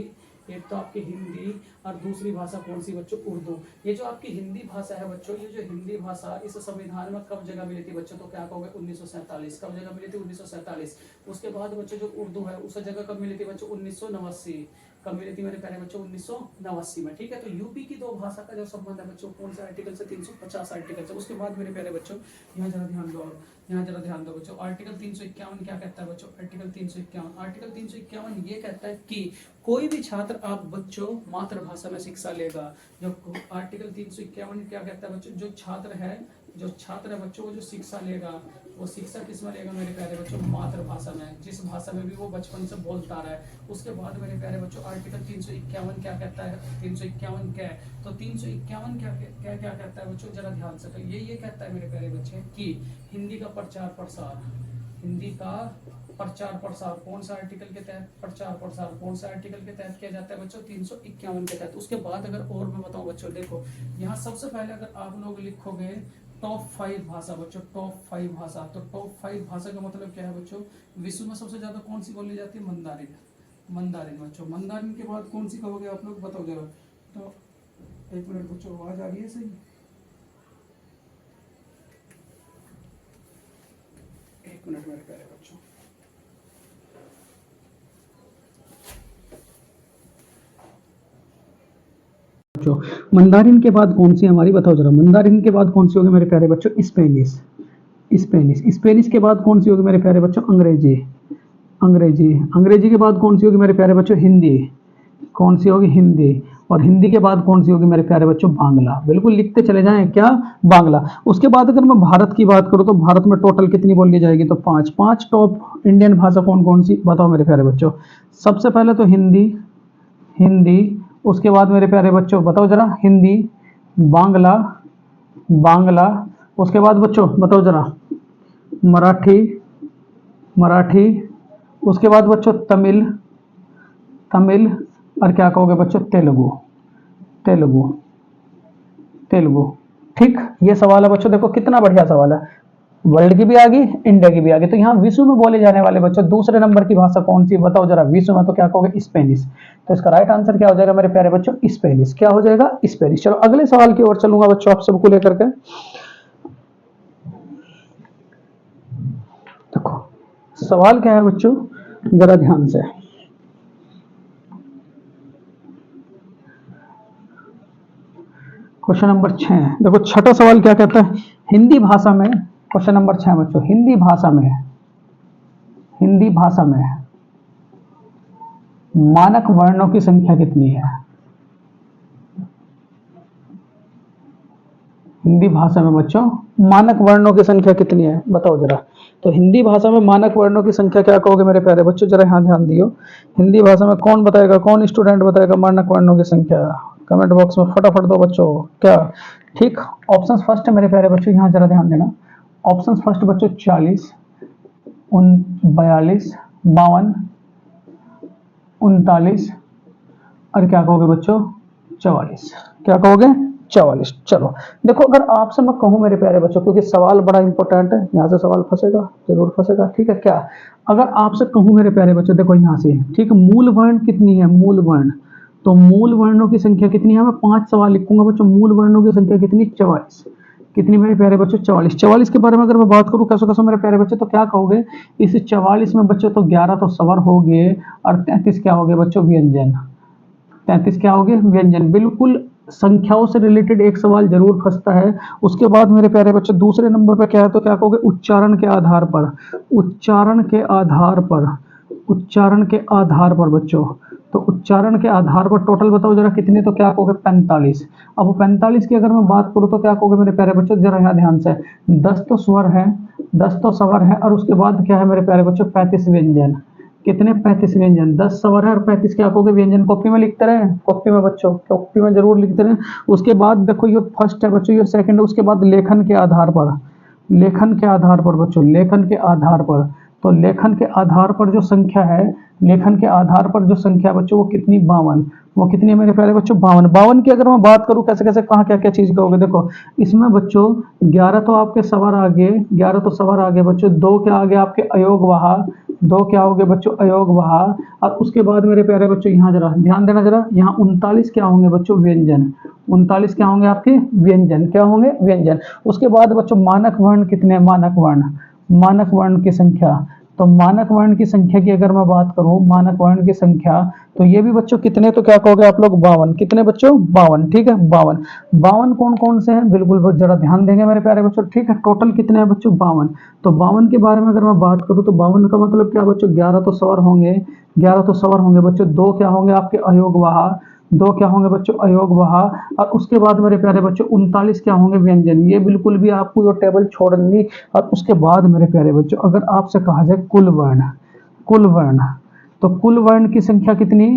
एक तो आपकी हिंदी, और दूसरी भाषा कौन सी बच्चों, उर्दू। ये जो आपकी हिंदी भाषा है बच्चों, ये जो हिंदी भाषा इस संविधान में कब जगह मिली थी बच्चों, तो क्या कहोगे 1947। कब जगह मिली थी 1947। उसके बाद बच्चों जो उर्दू है उस जगह कब मिली थी बच्चों 1989। कब मिली थी मेरे प्यारे बच्चों 1989 में, ठीक है। तो यूपी की दो भाषा का जो संबंध है बच्चों कौन से आर्टिकल से, 350 आर्टिकल से। उसके बाद मेरे प्यारे बच्चों यहाँ जरा ध्यान दो, यहाँ जरा ध्यान दो बच्चों, आर्टिकल 351 क्या कहता है बच्चों, आर्टिकल 351 ये कहता है कि कोई भी छात्र आप बच्चों मातृभाषा में शिक्षा लेगा। जो आर्टिकल 351 क्या कहता है बच्चों, जो छात्र है बच्चों वो जो शिक्षा लेगा, वो शिक्षा किस में लेगा मेरे प्यारे बच्चों, मातृभाषा में, जिस भाषा में भी वो बचपन से बोलता रहा है। उसके बाद मेरे प्यारे बच्चों आर्टिकल 351 क्या कहता है, 351 क्या है, तो 351 क्या कहता है बच्चों, जरा ध्यान से। तो ये कहता है मेरे प्यारे बच्चे कि हिंदी का प्रचार प्रसार, हिंदी का प्रचार प्रसार कौन सा आर्टिकल के तहत, प्रचार प्रसार कौन सा आर्टिकल के तहत किया जाता है बच्चों, 351 के तहत। उसके बाद अगर और मैं बताऊं बच्चों, देखो यहाँ सबसे पहले अगर आप लोग लिखोगे टॉप 5 भाषा बच्चों, टॉप 5 भाषा, तो टॉप 5 भाषा का मतलब क्या है बच्चों, विश्व में सबसे ज्यादा कौन सी बोली जाती है, मंदारिन बच्चों। मंदारिन के बाद कौन सी कहोगे आप लोग, बताओ जरा। तो एक मिनट बच्चों, आवाज आ रही है सही, एक मिनट मेरे प्यारे बच्चों। मंदारिन के बाद कौन सी हमारी, बताओ जरा। मंदारिन के बाद कौन सी होगी मेरे प्यारे बच्चों, स्पेनिश के बाद कौन सी होगी मेरे प्यारे बच्चों, अंग्रेजी के बाद कौन सी होगी मेरे प्यारे बच्चों, हिंदी। कौन सी होगी, हिंदी। और हिंदी के बाद कौन सी होगी मेरे प्यारे बच्चों? बांग्ला। बिल्कुल लिखते चले जाएं, क्या? बांग्ला। उसके बाद अगर मैं भारत की बात करूं तो भारत में टोटल कितनी बोली जाएगी? तो 5। 5 टॉप इंडियन भाषा कौन कौन सी बताओ मेरे प्यारे बच्चों? सबसे पहले तो हिंदी, हिंदी। उसके बाद मेरे प्यारे बच्चों बताओ जरा, हिंदी, बांग्ला, बांग्ला। उसके बाद बच्चों बताओ जरा, मराठी, मराठी। उसके बाद बच्चों तमिल, तमिल। और क्या कहोगे बच्चों? तेलुगु, तेलुगु, तेलुगु। ठीक, ये सवाल है बच्चों, देखो कितना बढ़िया सवाल है। वर्ल्ड की भी आ गई, इंडिया की भी आ गई। तो यहाँ विश्व में बोले जाने वाले बच्चों दूसरे नंबर की भाषा कौन सी बताओ जरा? विश्व में तो क्या कहोगे? स्पेनिश। तो इसका राइट आंसर क्या हो जाएगा मेरे प्यारे बच्चों? स्पेनिश। क्या हो जाएगा? स्पेनिश। चलो अगले सवाल की ओर चलूंगा बच्चों आप सबको लेकर के। देखो सवाल क्या है बच्चों, जरा ध्यान से। Question number 6। देखो छठा सवाल क्या कहता है? हिंदी भाषा में, क्वेश्चन नंबर 6 बच्चों, हिंदी भाषा में, हिंदी भाषा में मानक वर्णों की संख्या कितनी है? हिंदी भाषा में बच्चों मानक वर्णों की संख्या कितनी है बताओ जरा? तो हिंदी भाषा में मानक वर्णों की संख्या क्या कहोगे मेरे प्यारे बच्चों? जरा यहाँ ध्यान दियो। हिंदी भाषा में कौन बताएगा, कौन स्टूडेंट बताएगा मानक वर्णों की संख्या? कमेंट बॉक्स में फटाफट दो बच्चों। क्या? ठीक, ऑप्शन फर्स्ट है मेरे प्यारे बच्चों, यहाँ जरा ध्यान देना। ऑप्शन फर्स्ट बच्चों 40, 42, 52, 39। और क्या कहोगे बच्चों? 44। क्या कहोगे? 44। चलो देखो, अगर आपसे मैं कहूं मेरे प्यारे बच्चों, क्योंकि सवाल बड़ा इंपॉर्टेंट है, यहाँ से सवाल फंसेगा, जरूर फंसेगा, ठीक है क्या? अगर आपसे कहूं मेरे प्यारे बच्चों, देखो यहाँ से, ठीक, मूल वर्ण कितनी है? मूल वर्ण। तो मूल वर्णों की संख्या कितनी है? मैं 5 सवाल लिखूंगा बच्चों। मूल वर्णों की संख्या कितनी? 44। कितनी मेरे प्यारे बच्चों? 44। 44 के बारे में अगर मैं बात करूं कैसे कैसे मेरे प्यारे बच्चों, तो क्या कहोगे? इस 44 में बच्चों तो 11 तो स्वर हो गए और 33 क्या हो गए बच्चों? व्यंजन। 33 क्या हो गए? व्यंजन। बिल्कुल संख्याओं से रिलेटेड एक सवाल जरूर फंसता है। उसके बाद मेरे प्यारे बच्चों दूसरे नंबर पर क्या है? तो क्या कहोगे? उच्चारण के आधार पर, उच्चारण के आधार पर, उच्चारण के आधार पर बच्चों। तो उच्चारण के आधार पर टोटल बताओ जरा कितने? तो क्या कहोगे? 45। अब 45 की अगर मैं बात करूं तो क्या कहोगे मेरे प्यारे बच्चों? जरा यहाँ ध्यान से। 10 तो स्वर है, 10 तो स्वर है, और उसके बाद क्या है मेरे प्यारे बच्चों? 35 व्यंजन। कितने? 35 व्यंजन। 10 स्वर है और 35 क्या कहोगे? व्यंजन। कॉपी में लिखते रहे, कॉपी में बच्चों, कॉपी में जरूर लिखते रहे। उसके बाद देखो ये फर्स्ट है बच्चों, ये सेकंड है। उसके बाद लेखन के आधार पर, लेखन के आधार पर बच्चों, लेखन के आधार पर। तो लेखन के आधार पर जो संख्या है, लेखन के आधार पर जो संख्या बच्चों वो कितनी? 52। वो कितनी है मेरे प्यारे बच्चों? 52। 52 की अगर मैं बात करूं कैसे कैसे, कहाँ क्या क्या चीज कहोगे? देखो इसमें बच्चों 11 तो आपके सवार आगे, 11 तो सवार आगे बच्चों, 2 क्या आगे आपके? अयोग वहा। 2 क्या हो गए बच्चों? अयोग वहा। और उसके बाद मेरे प्यारे बच्चों यहाँ जरा ध्यान देना, जरा यहाँ 39 क्या होंगे बच्चों? व्यंजन। 39 क्या होंगे आपके? व्यंजन। क्या होंगे? व्यंजन। उसके बाद बच्चों मानक वर्ण कितने? मानक वर्ण, मानक वर्ण की संख्या। तो मानक वर्ण की संख्या की अगर मैं बात करूं, मानक वर्ण की संख्या, तो ये भी बच्चों कितने? तो क्या कहोगे आप लोग? 52। कितने बच्चों? 52। ठीक है 52। 52 कौन कौन से हैं? बिल्कुल जरा ध्यान देंगे मेरे प्यारे बच्चों, ठीक है। टोटल कितने हैं बच्चों? 52। तो 52 के बारे में अगर मैं बात करूं तो 52 का मतलब क्या बच्चों? 11 तो स्वर होंगे, 11 तो स्वर होंगे बच्चों। 2 क्या होंगे आपके? अयोग वहा। 2 क्या होंगे बच्चों? अयोग वहा। और उसके बाद मेरे प्यारे बच्चों 39 क्या होंगे? व्यंजन। ये बिल्कुल भी आपको ये टेबल छोड़नी। और उसके बाद मेरे प्यारे बच्चों अगर आपसे कहा जाए कुल वर्ण, कुल वर्ण, तो कुल वर्ण की संख्या कितनी?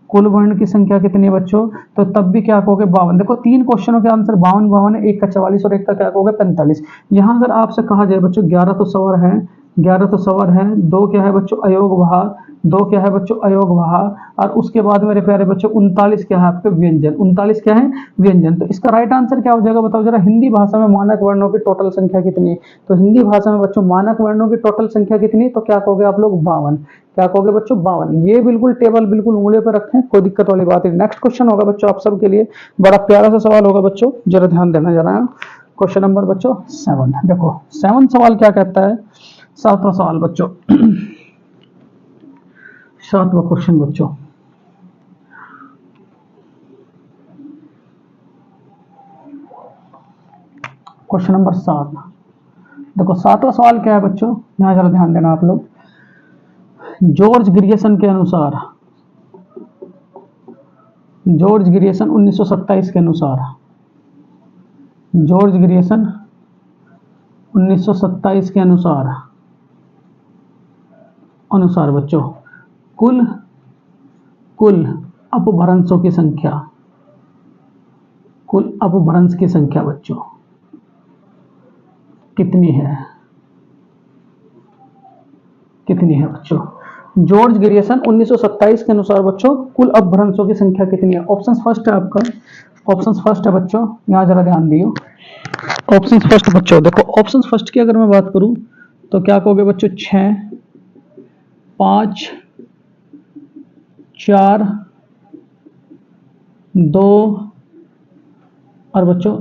कुल वर्ण की संख्या कितनी है बच्चों? तो तब भी क्या कहोगे? 52। देखो 3 क्वेश्चनों के आंसर 52 52 है, एक का 44 और एक का क्या कहोगे? 45। यहाँ अगर आपसे कहा जाए बच्चों 11 तो स्वर है, 11 तो स्वर है, 2 क्या है बच्चों? अयोग वहा। 2 क्या है बच्चों? अयोग वहा। और उसके बाद मेरे प्यारे बच्चों 39 क्या है आपके? व्यंजन। 39 क्या है? व्यंजन। तो इसका राइट आंसर क्या हो जाएगा बताओ जरा? हिंदी भाषा में मानक वर्णों की टोटल संख्या कितनी है? तो हिंदी भाषा में बच्चों मानक वर्णों की टोटल संख्या कितनी? तो क्या कहोगे आप लोग? 52। क्या कहोगे बच्चों? 52। ये बिल्कुल टेबल बिल्कुल उंगली पर रखें, कोई दिक्कत वाली बात नहीं। नेक्स्ट क्वेश्चन होगा बच्चों आप सबके लिए, बड़ा प्यारा सा सवाल होगा बच्चों, जरा ध्यान देना जरा। क्वेश्चन नंबर बच्चों 7। देखो 7 सवाल क्या कहता है? 7वां सवाल बच्चों, 7वां क्वेश्चन बच्चों, क्वेश्चन नंबर 7। देखो 7वां सवाल क्या है बच्चों? यहाँ जरा ध्यान देना आप लोग। जॉर्ज ग्रियर्सन के अनुसार, जॉर्ज ग्रियर्सन 1927 के अनुसार, जॉर्ज ग्रियर्सन 1927 के अनुसार बच्चों कुल अपभ्रंशों की संख्या, कुल अपभ्रंश की संख्या बच्चों कितनी है, कितनी है बच्चों? जॉर्ज ग्रियर्सन 1927 के अनुसार बच्चों कुल अपभ्रंशों की संख्या कितनी है? ऑप्शन फर्स्ट है आपका, ऑप्शन फर्स्ट है बच्चों, यहां जरा ध्यान दियो। ऑप्शन फर्स्ट बच्चों देखो, ऑप्शन फर्स्ट की अगर मैं बात करूं तो क्या कहोगे बच्चों? 6, 5, 4, 2 और बच्चों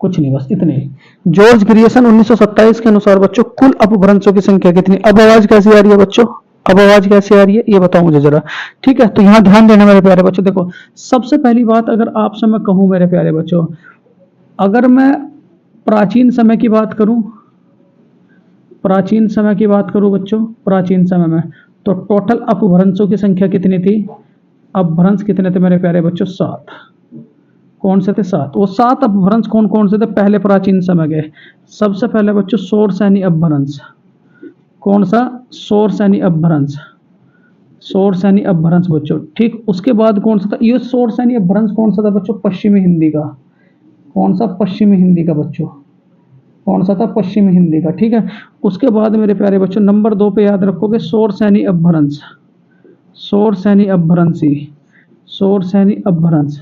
कुछ नहीं, बस इतने ही। जॉर्ज ग्रियर्सन 1927 के अनुसार बच्चों कुल अपभ्रंशों की संख्या कितनी? अब आवाज कैसी आ रही है बच्चों? अब आवाज कैसी आ रही है ये बताओ मुझे जरा, ठीक है? तो यहां ध्यान देना मेरे प्यारे बच्चों। देखो सबसे पहली बात अगर आपसे मैं कहूं मेरे प्यारे बच्चों, अगर मैं प्राचीन समय की बात करूं, प्राचीन समय की बात करूं बच्चों, प्राचीन समय में तो टोटल अपभ्रंशों की संख्या कितनी थी? अपभ्रंश कितने थे मेरे प्यारे बच्चों? 7। कौन से थे? 7। वो 7 अपभ्रंश कौन कौन से थे पहले प्राचीन समय के? सबसे पहले बच्चों सौरसेनी अपभ्रंश। कौन सा? सौरसेनी अपभ्रंश, सौरसेनी अपभ्रंश बच्चों, ठीक। उसके बाद कौन सा था? ये सौरसेनी अपभ्रंश कौन सा था बच्चों? पश्चिमी हिंदी का। कौन सा? पश्चिमी हिंदी का बच्चों। कौन सा था? पश्चिमी हिंदी का, ठीक है। उसके बाद मेरे प्यारे बच्चों नंबर 2 पे याद रखोगे सौरसेनी अपभ्रंश, सौरसेनी अपभ्रंशी, सौरसेनी अपभ्रंश।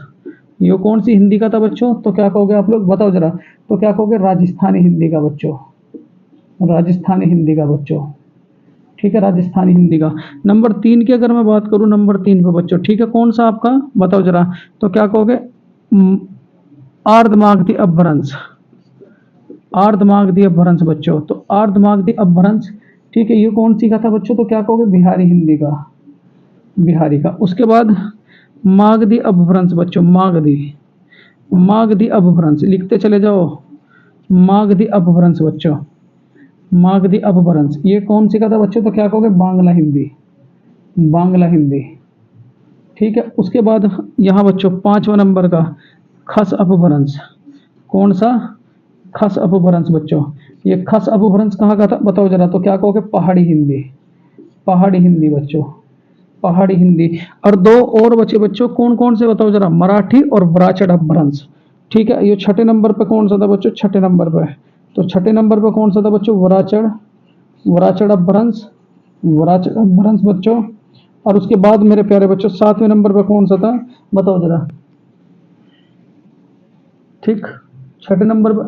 ये कौन सी हिंदी का था बच्चों? तो क्या कहोगे आप लोग बताओ जरा? तो क्या कहोगे? राजस्थानी हिंदी का बच्चों, राजस्थानी हिंदी का बच्चों, ठीक है, राजस्थानी हिंदी का। नंबर 3 की अगर मैं बात करूं, नंबर 3 पे बच्चों, ठीक है, कौन सा आपका बताओ जरा? तो क्या कहोगे? आर्धमागधी अपभ्रंश, आर्धमागधी अपभ्रंश बच्चों। तो आर्धमागधी अपभ्रंश, ठीक है, ये कौन सी का था बच्चों? तो क्या कहोगे? बिहारी हिंदी का, बिहारी का। उसके बाद मागधी अपभ्रंश बच्चों, मागधी, मागधी अपभ्रंश लिखते चले जाओ, मागधी अपभ्रंश बच्चों, मागधी अपभ्रंश ये कौन सी का था बच्चों? तो क्या कहोगे? बांग्ला हिंदी, बांग्ला हिंदी, ठीक है। उसके बाद यहाँ बच्चों 5वां नंबर का खस अपभ्रंश। कौन सा? खस अपभ्रंश बच्चों। ये खस अपभ्रंश कहाँ का था बताओ जरा? तो क्या कहोगे? पहाड़ी हिंदी, पहाड़ी हिंदी बच्चों, पहाड़ी हिंदी। और 2 और बचे बच्चों, कौन कौन से बताओ जरा? मराठी और वराचड़ अपभ्रंश, ठीक है। ये 6ठे नंबर पे कौन सा था बच्चों? 6ठे नंबर पे। तो 6ठे नंबर पे कौन सा था बच्चों? वराचड़, वराचड़ अपभ्रंश, वराचड़ अपभ्रंश बच्चों। और उसके बाद मेरे प्यारे बच्चों 7वें नंबर पे कौन सा था बताओ जरा? ठीक, 6ठे नंबर पे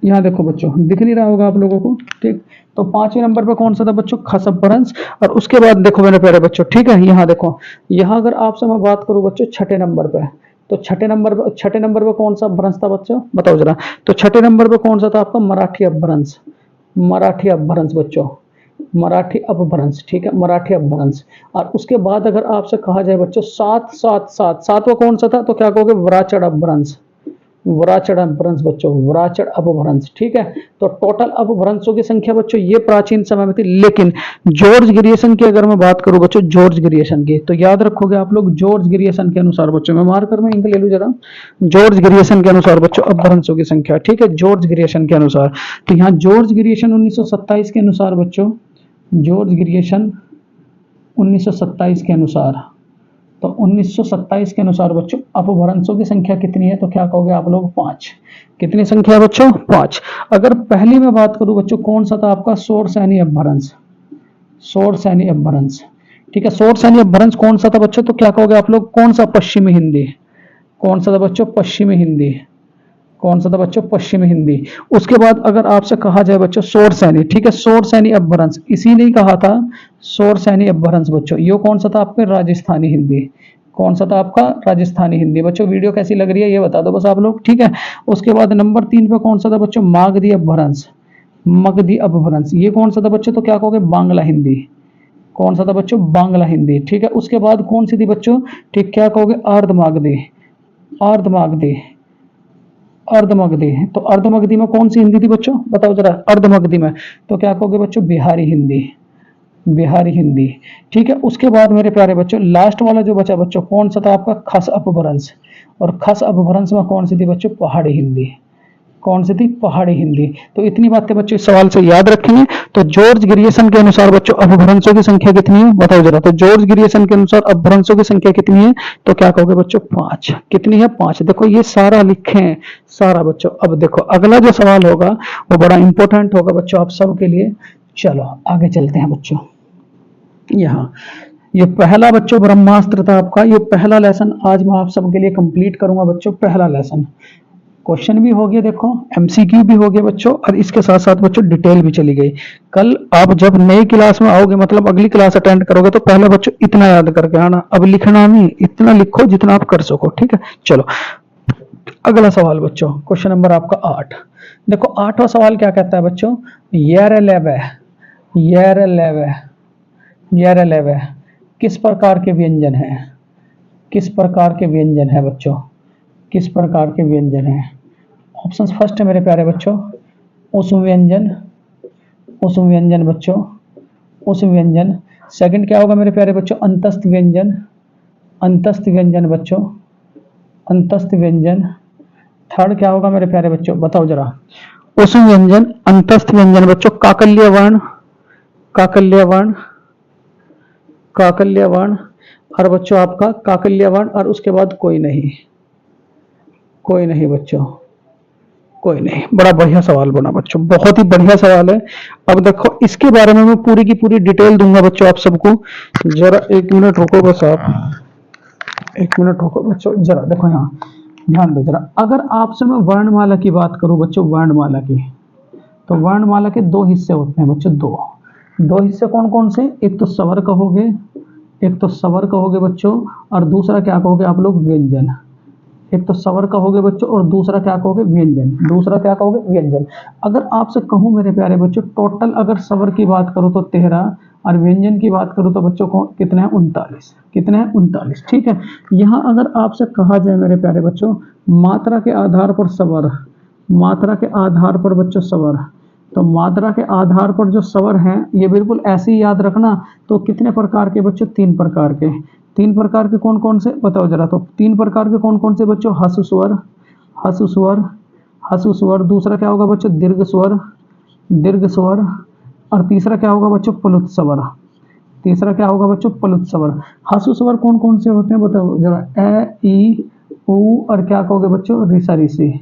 यहाँ देखो बच्चों, दिख नहीं रहा होगा आप लोगों को, ठीक। तो 5वें नंबर पे कौन सा था बच्चों? खस अपभ्रंश। और उसके बाद देखो मेरे प्यारे बच्चों, ठीक है, यहाँ देखो, यहाँ अगर आपसे मैं बात करूँ बच्चों 6ठे नंबर पे, तो 6ठे नंबर पे कौन सा अपभ्रंश था बच्चों बताओ जरा? तो 6ठे नंबर पे कौन सा था आपका? मराठी अपभ्रंश, मराठी अपभ्रंश बच्चों, मराठी अपभ्रंश, ठीक है, मराठी अपभ्रंश। और उसके बाद अगर आपसे कहा जाए बच्चों 7वां कौन सा था? तो क्या कहोगे? वराचड़ अपभ्रंश, वराचड़ अपभ्रंश बच्चों, वराचड़ अपभ्रंश, ठीक है। तो टोटल अपभ्रंशों की संख्या बच्चों ये प्राचीन समय में थी। लेकिन जॉर्ज ग्रियर्सन की अगर मैं बात करूं बच्चों, जॉर्ज ग्रियर्सन की, तो याद रखोगे आप लोग जॉर्ज ग्रियर्सन के अनुसार बच्चों, मैं मार्कर में इंक ले लूं जरा, जॉर्ज ग्रियर्सन के अनुसार बच्चों अपभ्रंशों की संख्या, ठीक है, जॉर्ज ग्रियर्सन के अनुसार। तो यहाँ जॉर्ज ग्रियर्सन 1927 के अनुसार बच्चों, जॉर्ज ग्रियर्सन 1927 के अनुसार, तो 1927 के अनुसार बच्चों अपभ्रंशों की संख्या कितनी है? तो क्या कहोगे आप लोग? 5। कितनी संख्या है बच्चों? 5। अगर पहली में बात करूं बच्चों, कौन सा था आपका? सौरसेनी अपभ्रंश, सौरसेनी अपभ्रंश, ठीक है। सौरसेनी अपभ्रंश कौन सा था बच्चों? तो क्या कहोगे आप लोग? कौन सा? पश्चिमी हिंदी। कौन सा था बच्चों? पश्चिमी हिंदी। कौन सा था बच्चों? पश्चिमी हिंदी। उसके बाद अगर आपसे कहा जाए बच्चों सौरसेनी, ठीक है, सौरसेनी अपभ्रंश, इसी ने कहा था सौरसेनी अपभ्रंश बच्चों, ये कौन सा था आपके? राजस्थानी हिंदी। कौन सा था आपका? राजस्थानी हिंदी बच्चों। वीडियो कैसी लग रही है ये बता दो बस आप लोग, ठीक है। उसके बाद नंबर 3 पे कौन सा था बच्चों? मागधी अपभ्रंश, मगधी अपभ्रंश, ये कौन सा था बच्चों? तो क्या कहोगे? बांग्ला हिंदी। कौन सा था बच्चों? बांग्ला हिंदी, ठीक है। उसके बाद कौन सी थी बच्चों? ठीक, क्या कहोगे? अर्धमागधी, अर्धमागधी, अर्धमगधी। तो अर्धमगधी में कौन सी हिंदी थी बच्चों बताओ जरा? अर्धमगधी में तो क्या कहोगे बच्चों? बिहारी हिंदी, बिहारी हिंदी। ठीक है, उसके बाद मेरे प्यारे बच्चों लास्ट वाला जो बचा बच्चों कौन सा था आपका, खस अपभ्रंश। और खस अपभ्रंश में कौन सी थी बच्चों, पहाड़ी हिंदी। कौन सी थी, पहाड़ी हिंदी। तो इतनी बातें बच्चों इस सवाल से याद रखेंगे। तो जॉर्ज ग्रियर्सन के अनुसार बच्चों अपभ्रंशों की संख्या कितनी है बताओ जरा। तो जॉर्ज ग्रियर्सन के अनुसार अपभ्रंशों की संख्या कितनी है, तो क्या कहोगे बच्चों, 5। कितनी है, 5। देखो ये सारा लिखे हैं सारा बच्चों। अब देखो अगला जो सवाल होगा वो बड़ा इंपॉर्टेंट होगा बच्चों आप सबके लिए। चलो आगे चलते हैं बच्चों। यहाँ ये पहला बच्चों ब्रह्मास्त्र था आपका। ये पहला लेसन आज मैं आप सबके लिए कंप्लीट करूंगा बच्चों। पहला लेसन क्वेश्चन भी हो गया, देखो एमसीक्यू भी हो गया बच्चों, और इसके साथ साथ बच्चों डिटेल भी चली गई। कल आप जब नई क्लास में आओगे, मतलब अगली क्लास अटेंड करोगे, तो पहले बच्चों इतना याद करके आना। अब लिखना नहीं, इतना लिखो जितना आप कर सको। ठीक है, चलो अगला सवाल बच्चों, क्वेश्चन नंबर आपका 8। देखो 8वां सवाल क्या कहता है बच्चों, येरलेवे किस प्रकार के व्यंजन है, किस प्रकार के व्यंजन है बच्चों, किस प्रकार के व्यंजन है। ऑप्शन फर्स्ट है मेरे प्यारे बच्चों, उस व्यंजन, उस व्यंजन बच्चों, उस व्यंजन। सेकंड क्या होगा मेरे प्यारे बच्चों, अंतस्थ व्यंजन, अंतस्थ व्यंजन बच्चों, अंतस्थ व्यंजन। थर्ड क्या होगा मेरे प्यारे बच्चों, बताओ जरा। उस व्यंजन, अंतस्थ व्यंजन बच्चों, काकल्य वर्ण, काकल्य वर्ण, काकल्य वर्ण। और बच्चों आपका काकल्य वर्ण, और उसके बाद कोई नहीं, कोई नहीं बच्चों, कोई नहीं। बड़ा बढ़िया सवाल बना बच्चों, बहुत ही बढ़िया सवाल है। अब देखो इसके बारे में मैं पूरी की पूरी डिटेल दूंगा बच्चों आप सबको। जरा 1 मिनट रुको बस आप, 1 मिनट रुको बच्चों। जरा देखो यहाँ ध्यान दो जरा। अगर आपसे मैं वर्णमाला की बात करूं बच्चों, वर्णमाला की, तो वर्णमाला के 2 हिस्से होते हैं बच्चों। दो हिस्से कौन कौन से, एक तो स्वर कहोगे, एक तो स्वर कहोगे बच्चों, और दूसरा क्या कहोगे आप लोग, व्यंजन। एक तो स्वर कहोगे बच्चों और दूसरा क्या कहोगे, व्यंजन। दूसरा क्या कहोगे, व्यंजन। अगर आपसे कहूं मेरे प्यारे बच्चों, टोटल अगर स्वर की बात करूं तो 13, और व्यंजन की बात करूं तो बच्चों को कितने हैं, 39। कितने हैं, 39। ठीक है, यहां अगर आपसे कहा जाए मेरे प्यारे बच्चों, मात्रा के आधार पर स्वर, मात्रा के आधार पर बच्चों स्वर, तो मात्रा के आधार पर जो स्वर हैं ये बिल्कुल ऐसे ही याद रखना। तो कितने प्रकार के बच्चों, 3 प्रकार के। 3 प्रकार के कौन कौन से बताओ जरा। तो 3 प्रकार के कौन कौन से बच्चों, हसु स्वर, हसु स्वर, हसु स्वर। दूसरा क्या होगा बच्चों, दीर्घ स्वर, दीर्घ स्वर। और तीसरा क्या होगा बच्चों, प्लुत स्वर। तीसरा क्या होगा बच्चों, प्लुत स्वर। हसु स्वर कौन कौन से होते हैं बताओ जरा, ए ई उ, और क्या कहोगे बच्चों, ऋषा ऋषि।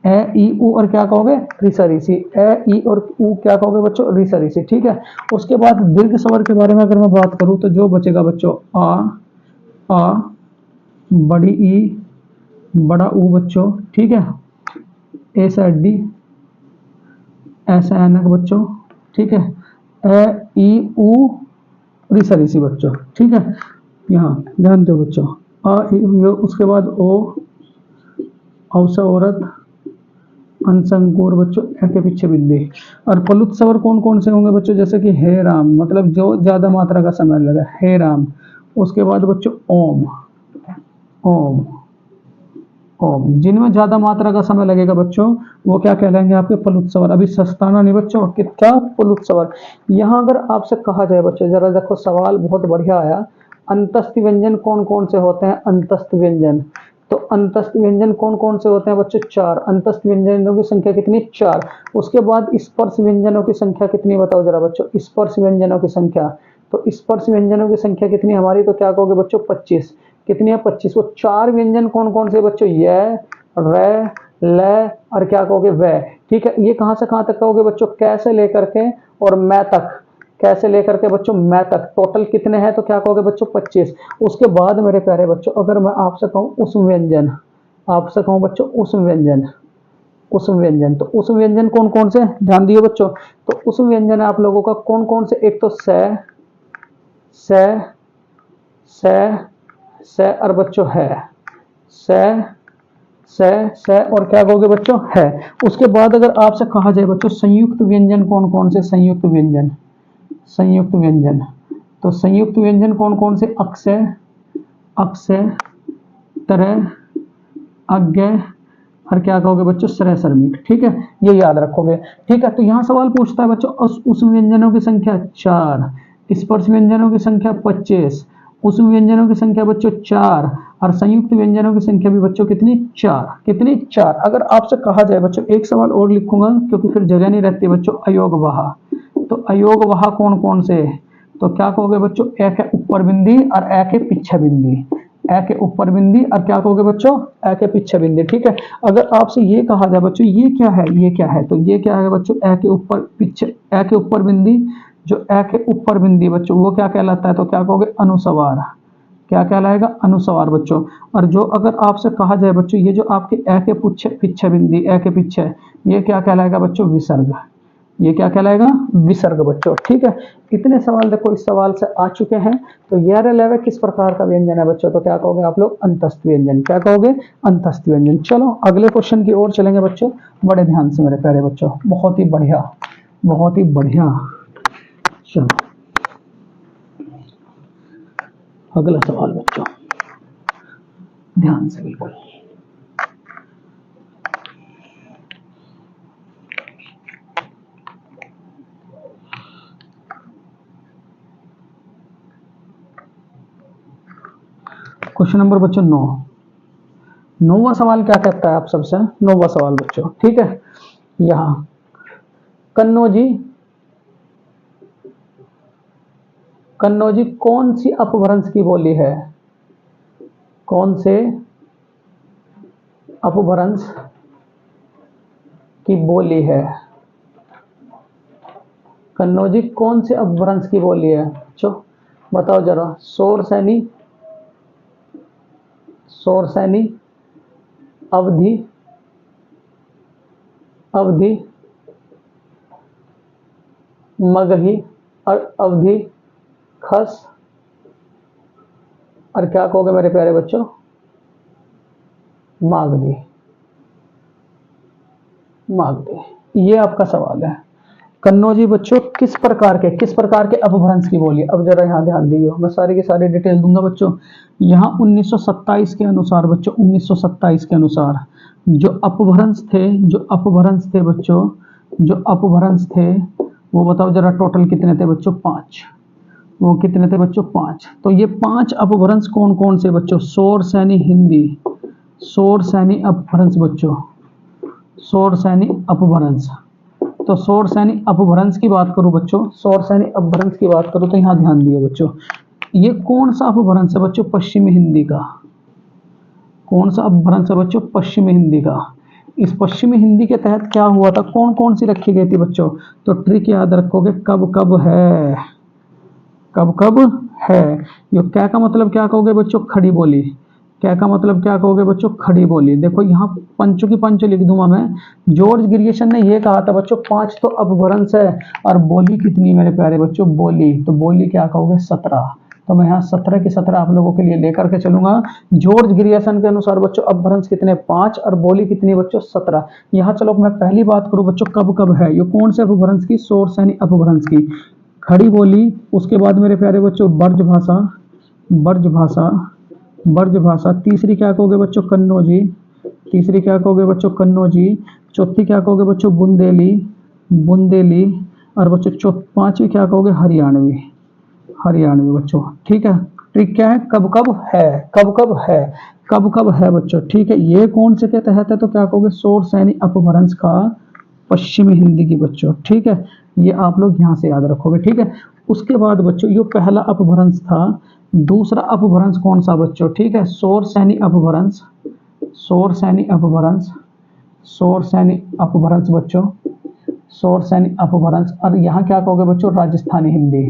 ए ई उ और क्या कहोगे, ऋषा ऋषि। ए ई और उ क्या कहोगे बच्चों, ऋषा ऋषि। ठीक है, उसके बाद दीर्घ स्वर के बारे में अगर मैं बात करूं तो जो बचेगा बच्चों, आ, बड़ी ई, बड़ा ऊ बच्चों। ठीक है, ए से डी, ऐसा ऐनक बच्चों। ठीक है, ए ई उ, ऋषा ऋषि बच्चों। ठीक है, यहाँ ध्यान दो बच्चों, आ ई उ, उसके बाद ओ, औसा औरत, अंसंकोर बच्चों, ए के पीछे बिंदी। और प्लुत स्वर कौन कौन से होंगे बच्चों, जैसे कि हे राम, मतलब जो ज्यादा मात्रा का समय लगा, हे राम। उसके बाद बच्चों ओम, ओम, ओम। जिनमें ज्यादा मात्रा का समय लगेगा बच्चों वो क्या कहलाएंगे, आपके प्लुत स्वर। अभी सस्ताना नहीं बच्चों, कितना, प्लुत स्वर। यहाँ अगर आपसे कहा जाए बच्चों, जरा देखो सवाल बहुत बढ़िया आया, अंतस्थ व्यंजन कौन कौन से होते हैं, अंतस्थ व्यंजन। तो अंतस्थ व्यंजन कौन कौन से होते हैं बच्चों, 4। अंतस्थ व्यंजनों की संख्या कितनी, 4। उसके बाद स्पर्श व्यंजनों की संख्या कितनी बताओ जरा बच्चों, स्पर्श व्यंजनों की संख्या। तो स्पर्श व्यंजनों की संख्या कितनी हमारी, तो क्या कहोगे बच्चों, 25। कितनी है, 25। वो 4 व्यंजन कौन कौन से बच्चों, य, र, ल, और क्या कहोगे, व। ठीक है, ये कहां से कहां तक कहोगे बच्चों, कैसे लेकर के और मैं तक, कैसे लेकर के बच्चों मैं तक। टोटल कितने हैं, तो क्या कहोगे बच्चों, 25। उसके बाद मेरे प्यारे बच्चों अगर मैं आपसे कहूं उस व्यंजन, आपसे कहूं बच्चों उस व्यंजन, उस व्यंजन। तो उस व्यंजन कौन कौन से, ध्यान दियो बच्चों। तो उस व्यंजन आप लोगों का कौन कौन से, एक तो स, स और बच्चों है, स और क्या कहोगे बच्चों, है। उसके बाद अगर आपसे कहा जाए बच्चों संयुक्त व्यंजन कौन कौन से, संयुक्त व्यंजन, संयुक्त व्यंजन। तो संयुक्त व्यंजन कौन कौन से, अक्षय, अक्षय, तरह, अज्ञ, और क्या कहोगे बच्चों, सरेसर मीट। ठीक है, ये याद रखोगे। ठीक है, तो यहाँ सवाल पूछता है बच्चों उस व्यंजनों की संख्या 4, स्पर्श व्यंजनों की संख्या 25, उस व्यंजनों की संख्या बच्चों 4, और संयुक्त व्यंजनों की संख्या भी बच्चों कितनी, 4। कितनी, 4। अगर आपसे कहा जाए बच्चों, एक सवाल और लिखूंगा क्योंकि फिर जगह नहीं रहती बच्चों, अयोग वहा। तो अयोग वहा कौन कौन से, तो क्या कहोगे बच्चों, ए के ऊपर बिंदी और ए के पीछे बिंदी। ए के ऊपर बिंदी और क्या कहोगे बच्चों, ए के पीछे बिंदी। ठीक है, अगर आपसे ये कहा जाए बच्चों ये क्या है, ये क्या है, तो ये क्या है बच्चों, ए के ऊपर पीछे, ए के ऊपर बिंदी, जो ए के ऊपर बिंदी बच्चों वो क्या कहलाता है, तो क्या कहोगे, अनुस्वार। क्या कहलाएगा, अनुस्वार बच्चों। और जो अगर आपसे कहा जाए बच्चों ये जो आपके ए के पीछे पीछे बिंदी, ए के पीछे, ये क्या कहलाएगा बच्चों, विसर्ग। ये क्या कहलाएगा, विसर्ग बच्चों। ठीक है, इतने सवाल देखो इस सवाल से आ चुके हैं। तो 11 किस प्रकार का व्यंजन है बच्चों, तो क्या कहोगे आप लोग, अंतस्थ व्यंजन। क्या कहोगे, अंतस्थ व्यंजन। चलो अगले क्वेश्चन की ओर चलेंगे बच्चों, बड़े ध्यान से मेरे प्यारे बच्चों, बहुत ही बढ़िया, बहुत ही बढ़िया। चलो अगला सवाल बच्चों, ध्यान से बिल्कुल। क्वेश्चन नंबर बच्चों 9। 9वां सवाल क्या कहता है आप सबसे, 9वां सवाल बच्चों। ठीक है, यहां कन्नौजी, कन्नौजी कौन सी अपभ्रंश की बोली है, कौन से अपभ्रंश की बोली है, कन्नौजी कौन से अपभ्रंश की बोली है बच्चों, बताओ जरा। शोरसैनी, शोरसैनी, अवधि, अवधि, मगही और अवधि, खस, और क्या कहोगे मेरे प्यारे बच्चों, मागधी, मागधी। ये आपका सवाल है। कन्नौजी बच्चों किस प्रकार के अपभ्रंश की बोली। अब जरा यहाँ ध्यान दियो, मैं सारी की सारी डिटेल दूंगा बच्चों। यहाँ 1927 के अनुसार बच्चों, 1927 के अनुसार जो अपभ्रंश थे, जो अपभ्रंश थे बच्चों, जो अपभ्रंश थे वो बताओ जरा, टोटल कितने थे बच्चों, 5। वो कितने थे बच्चों, 5। तो ये 5 अपभ्रंश कौन कौन से बच्चों, शोरसैनी हिंदी, शोरसैनी अपभ्रंश बच्चों, शोरसैनी अपभ्रंश। तो शोरसैनी अपभ्रंश की बात करूं बच्चों, शोरसैनी अपभ्रंश की बात करूं तो यहां ध्यान दियो बच्चों, ये कौन सा अपभ्रंश है बच्चों, पश्चिमी हिंदी का। कौन सा अपभ्रंश है बच्चों, पश्चिमी हिंदी का। इस पश्चिमी हिंदी के तहत क्या हुआ था, कौन कौन सी रखी गई थी बच्चों, तो ट्रिक याद रखोगे, कब कब है, कब कब है। ये क्या का मतलब क्या कहोगे बच्चों, खड़ी बोली। क्या का मतलब क्या कहोगे बच्चों, खड़ी बोली। देखो यहाँ पंचों की पंच लिख दूंगा मैं। जॉर्ज ग्रियर्सन ने ये कहा था बच्चों 5 तो अपभ्रंश है, और बोली कितनी मेरे प्यारे बच्चों, बोली, तो बोली क्या कहोगे, 17। तो मैं यहाँ 17 की 17 आप लोगों के लिए लेकर के चलूंगा। जॉर्ज ग्रियर्सन के अनुसार बच्चों अपभ्रंश कितने, 5, और बोली कितनी बच्चों, 17। यहाँ चलो मैं पहली बात करूं बच्चों, कब कब है, ये कौन से अपभ्रंश की, शोरसैनी अपभ्रंश की, खड़ी बोली। उसके बाद मेरे प्यारे बच्चों ब्रज भाषा, ब्रज भाषा, ब्रज भाषा। तीसरी क्या कहोगे बच्चों, कन्नौजी, तीसरी क्या कहोगे बच्चों, कन्नौजी। चौथी क्या कहोगे बच्चों, बुंदेली, बुंदेली। और बच्चों 5वीं क्या कहोगे, हरियाणवी, हरियाणवी बच्चों। ठीक है, ट्रिक क्या है, कब कब है, कब कब है, कब कब है बच्चों। ठीक है, ये कौन से के तहत है, तो क्या कहोगे, शोरसैनी अपभ्रंश का, पश्चिमी हिंदी की बच्चों। ठीक है, ये आप लोग यहाँ से याद रखोगे। ठीक है, उसके बाद बच्चों ये पहला अपभ्रंश था। दूसरा अपभ्रंश कौन सा बच्चों, ठीक है, शोरसैनी अपभ्रंश, शोरसैनी अपभ्रंश, शोरसैनी अपभ्रंश बच्चों, शोरसैनी अपभ्रंश। और यहाँ क्या कहोगे बच्चों, राजस्थानी हिंदी,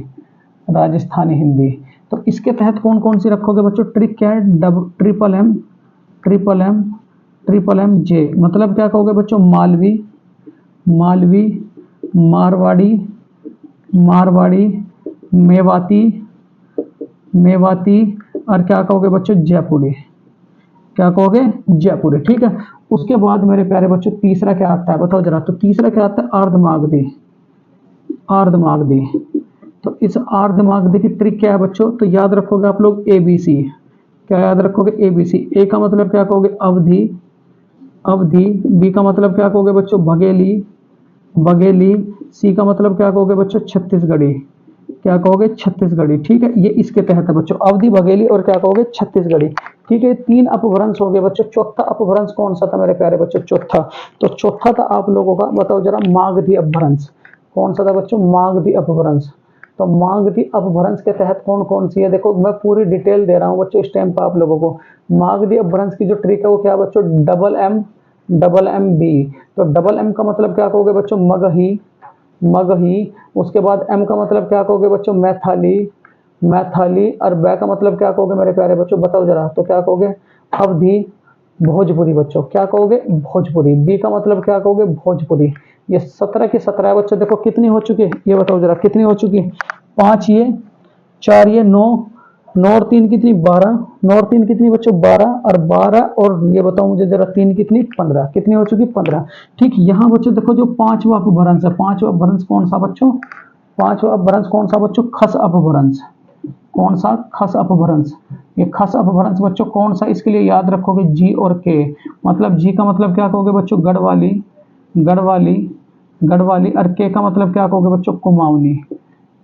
राजस्थानी हिंदी। तो इसके तहत कौन कौन सी रखोगे बच्चों, ट्रिक क्या है, triple M, triple M, triple M J. मतलब क्या कहोगे बच्चों, मालवी, मालवी, मारवाड़ी, मारवाड़ी, मेवाती, मेवाती। और क्या कहोगे बच्चों, जयपुरी। क्या कहोगे, जयपुरी। ठीक है, उसके बाद मेरे प्यारे बच्चों तीसरा क्या आता है, बताओ जरा। तो तीसरा क्या आता है, अर्धमागधी, अर्धमागधी। तो इस अर्धमागधी की ट्रिक क्या है बच्चों, तो याद रखोगे आप लोग ABC। क्या याद रखोगे, ABC। ए का मतलब क्या कहोगे, अवधि, अवधि, बी का मतलब क्या कहोगे बच्चों बघेली, बघेली, सी का मतलब क्या कहोगे बच्चों छत्तीसगढ़ी, क्या कहोगे छत्तीसगढ़ी, ठीक है, ये इसके तहत है बच्चों, अवधि, बघेली और क्या कहोगे छत्तीसगढ़ी, ठीक है। तीन अपभ्रंश हो गए बच्चों, चौथा अपभ्रंश कौन सा था मेरे प्यारे बच्चों, चौथा, तो चौथा था आप लोगों का, बताओ जरा, मागधी अपभ्रंश, कौन सा था बच्चों, मागधी अपभ्रंश। तो मागधी अपभ्रंश के तहत कौन कौन सी है, देखो मैं पूरी डिटेल दे रहा हूँ बच्चों इस टाइम पर आप लोगों को। मागधी अपभ्रंश की जो ट्रिक है वो क्या है बच्चों, डबल एम बी, तो डबल एम का मतलब क्या कहोगे बच्चों, मगही, मगही, उसके बाद एम का मतलब क्या कहोगे बच्चों, मैथाली, मैथाली, और बै का मतलब क्या कहोगे मेरे प्यारे बच्चों, बताओ जरा, तो क्या कहोगे, अवधि, भोजपुरी बच्चों, क्या कहोगे भोजपुरी, बी का मतलब क्या कहोगे भोजपुरी। ये 17 की 17 है बच्चों, देखो कितनी हो चुकी है, ये बताओ जरा कितनी हो चुकी है, 5 ये, 4 ये, 9, 9 और 3 कितनी 12, 9 और 3 कितनी बच्चों 12, और 12 और ये बताओ मुझे जरा 3 कितनी 15, कितनी हो चुकी 15, ठीक। यहाँ बच्चों देखो जो पांचवा अपभ्रंश है, पांचवा अपभ्रंश कौन सा बच्चों, पांचवा अपभ्रंश कौन सा बच्चों, खस अपभ्रंश, कौन सा, खस अपभ्रंश। ये खस अपभ्रंश बच्चों कौन सा, इसके लिए याद रखोगे जी और के, मतलब जी का मतलब क्या कहोगे बच्चों गढ़वाली, गढ़वाली, गढ़वाली, और के का मतलब क्या कहोगे बच्चों कुमाऊनी,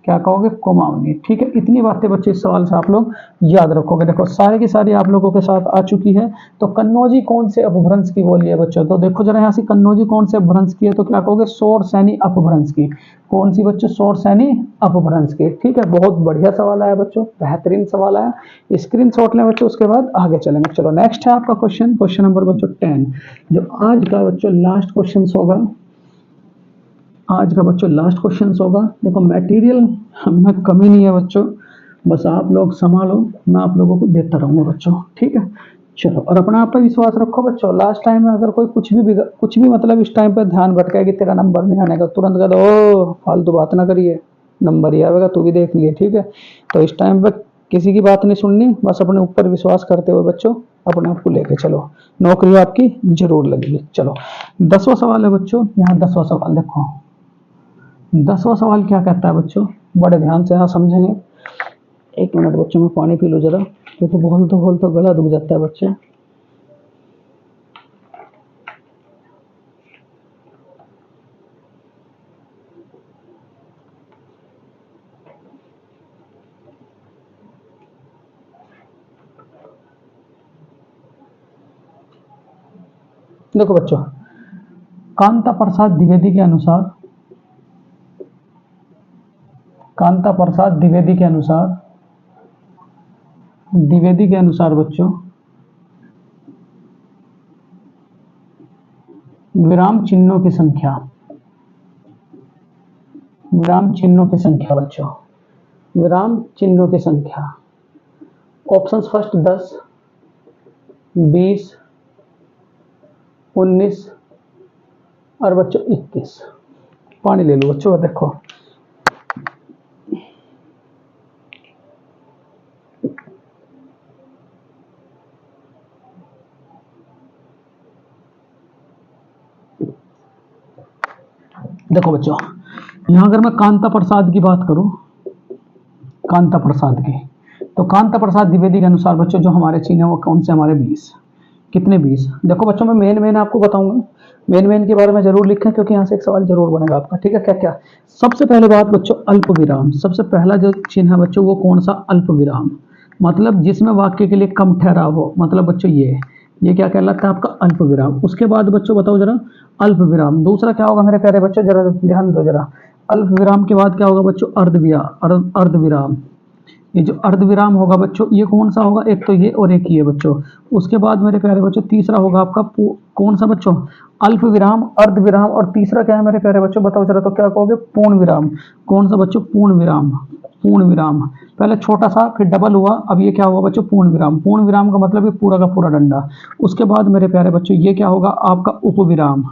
क्या कहोगे कुमाऊनी, ठीक है। इतनी बातें बच्चे इस सवाल से आप लोग याद रखोगे। देखो सारे की सारी आप लोगों के साथ आ चुकी है। तो कन्नौजी कौन से अपभ्रंश की बोली है बच्चों, तो देखो जरा यहाँ से कन्नौजी कौन से अपभ्रंश की है, तो क्या कहोगे शोरसैनी अपभ्रंश की, कौन सी बच्चों, शोरसैनी अपभ्रंश की, ठीक है। बहुत बढ़िया सवाल आया बच्चों, बेहतरीन सवाल आया, स्क्रीनशॉट लें बच्चों, उसके बाद आगे चलेंगे। चलो नेक्स्ट है आपका क्वेश्चन, क्वेश्चन नंबर बच्चों 10, जो आज का बच्चों लास्ट क्वेश्चन होगा, आज का बच्चों लास्ट क्वेश्चन होगा। देखो मटेरियल में कमी नहीं है बच्चों, बस आप लोग संभालो, मैं आप लोगों को देता रहूंगा बच्चों, ठीक है। चलो, और अपना आप पर विश्वास रखो बच्चों, लास्ट टाइम में अगर कोई कुछ भी मतलब इस टाइम पर ध्यान भटका कि तेरा नंबर नहीं आने का, तुरंत कह दो ओ फालतू बात ना करिए, नंबर ही आएगा, तू भी देख लिए, ठीक है। तो इस टाइम पर किसी की बात नहीं सुननी, बस अपने ऊपर विश्वास करते हुए बच्चों अपने आप को लेके चलो, नौकरी आपकी जरूर लगेगी। चलो 10वां सवाल है बच्चों, यहाँ 10वां सवाल देखो, 10वां सवाल क्या कहता है बच्चों, बड़े ध्यान से यहाँ समझेंगे। एक मिनट बच्चों, मैं पानी पी लूँ जरा, क्योंकि बोलते गला दुख जाता है बच्चे। देखो बच्चों, कांता प्रसाद द्विवेदी के अनुसार, कांता प्रसाद द्विवेदी के अनुसार, द्विवेदी के अनुसार बच्चों विराम चिन्हों की संख्या, विराम चिन्हों की संख्या बच्चों, विराम चिन्हों की संख्या, ऑप्शंस फर्स्ट 10, 20, 19 और बच्चों 21। पानी ले लो बच्चों, देखो देखो बच्चों, यहाँ अगर मैं कांता प्रसाद की बात करूं, कांता प्रसाद की, तो कांता प्रसाद द्विवेदी के अनुसार बच्चों जो हमारे चिन्ह है वो कौन से, हमारे 20, कितने 20। देखो बच्चों मैं मेन आपको बताऊंगा, मेन के बारे में जरूर लिखें, क्योंकि यहाँ से एक सवाल जरूर बनेगा आपका, ठीक है। क्या क्या, सबसे पहले बात बच्चों अल्प विराम, सबसे पहला जो चिन्ह है बच्चों वो कौन सा, अल्प विराम, मतलब जिसमें वाक्य के लिए कम ठहराव हो, मतलब बच्चों ये क्या कहलाता है आपका अल्प विराम। उसके बाद बच्चों बताओ जरा, अल्प विराम दूसरा क्या होगा मेरे प्यारे बच्चों, जरा ध्यान दो जरा, अल्प विराम के बाद क्या होगा बच्चों, अर्ध विराम। ये जो अर्ध विराम होगा बच्चों ये कौन सा होगा, एक तो ये और एक ये बच्चों। उसके बाद मेरे प्यारे बच्चों तीसरा होगा आपका कौन सा बच्चों, अल्प विराम, अर्ध विराम, और तीसरा क्या है मेरे प्यारे बच्चों, बताओ जरा, तो क्या कहोगे, पूर्ण विराम। कौन सा बच्चों, पूर्ण विराम, पूर्ण विराम। पहले छोटा सा फिर डबल हुआ, अब ये क्या हुआ बच्चों, पूर्ण विराम। पूर्ण विराम का मतलब ये पूरा का पूरा डंडा। उसके बाद मेरे प्यारे बच्चों ये क्या होगा आपका उपविराम,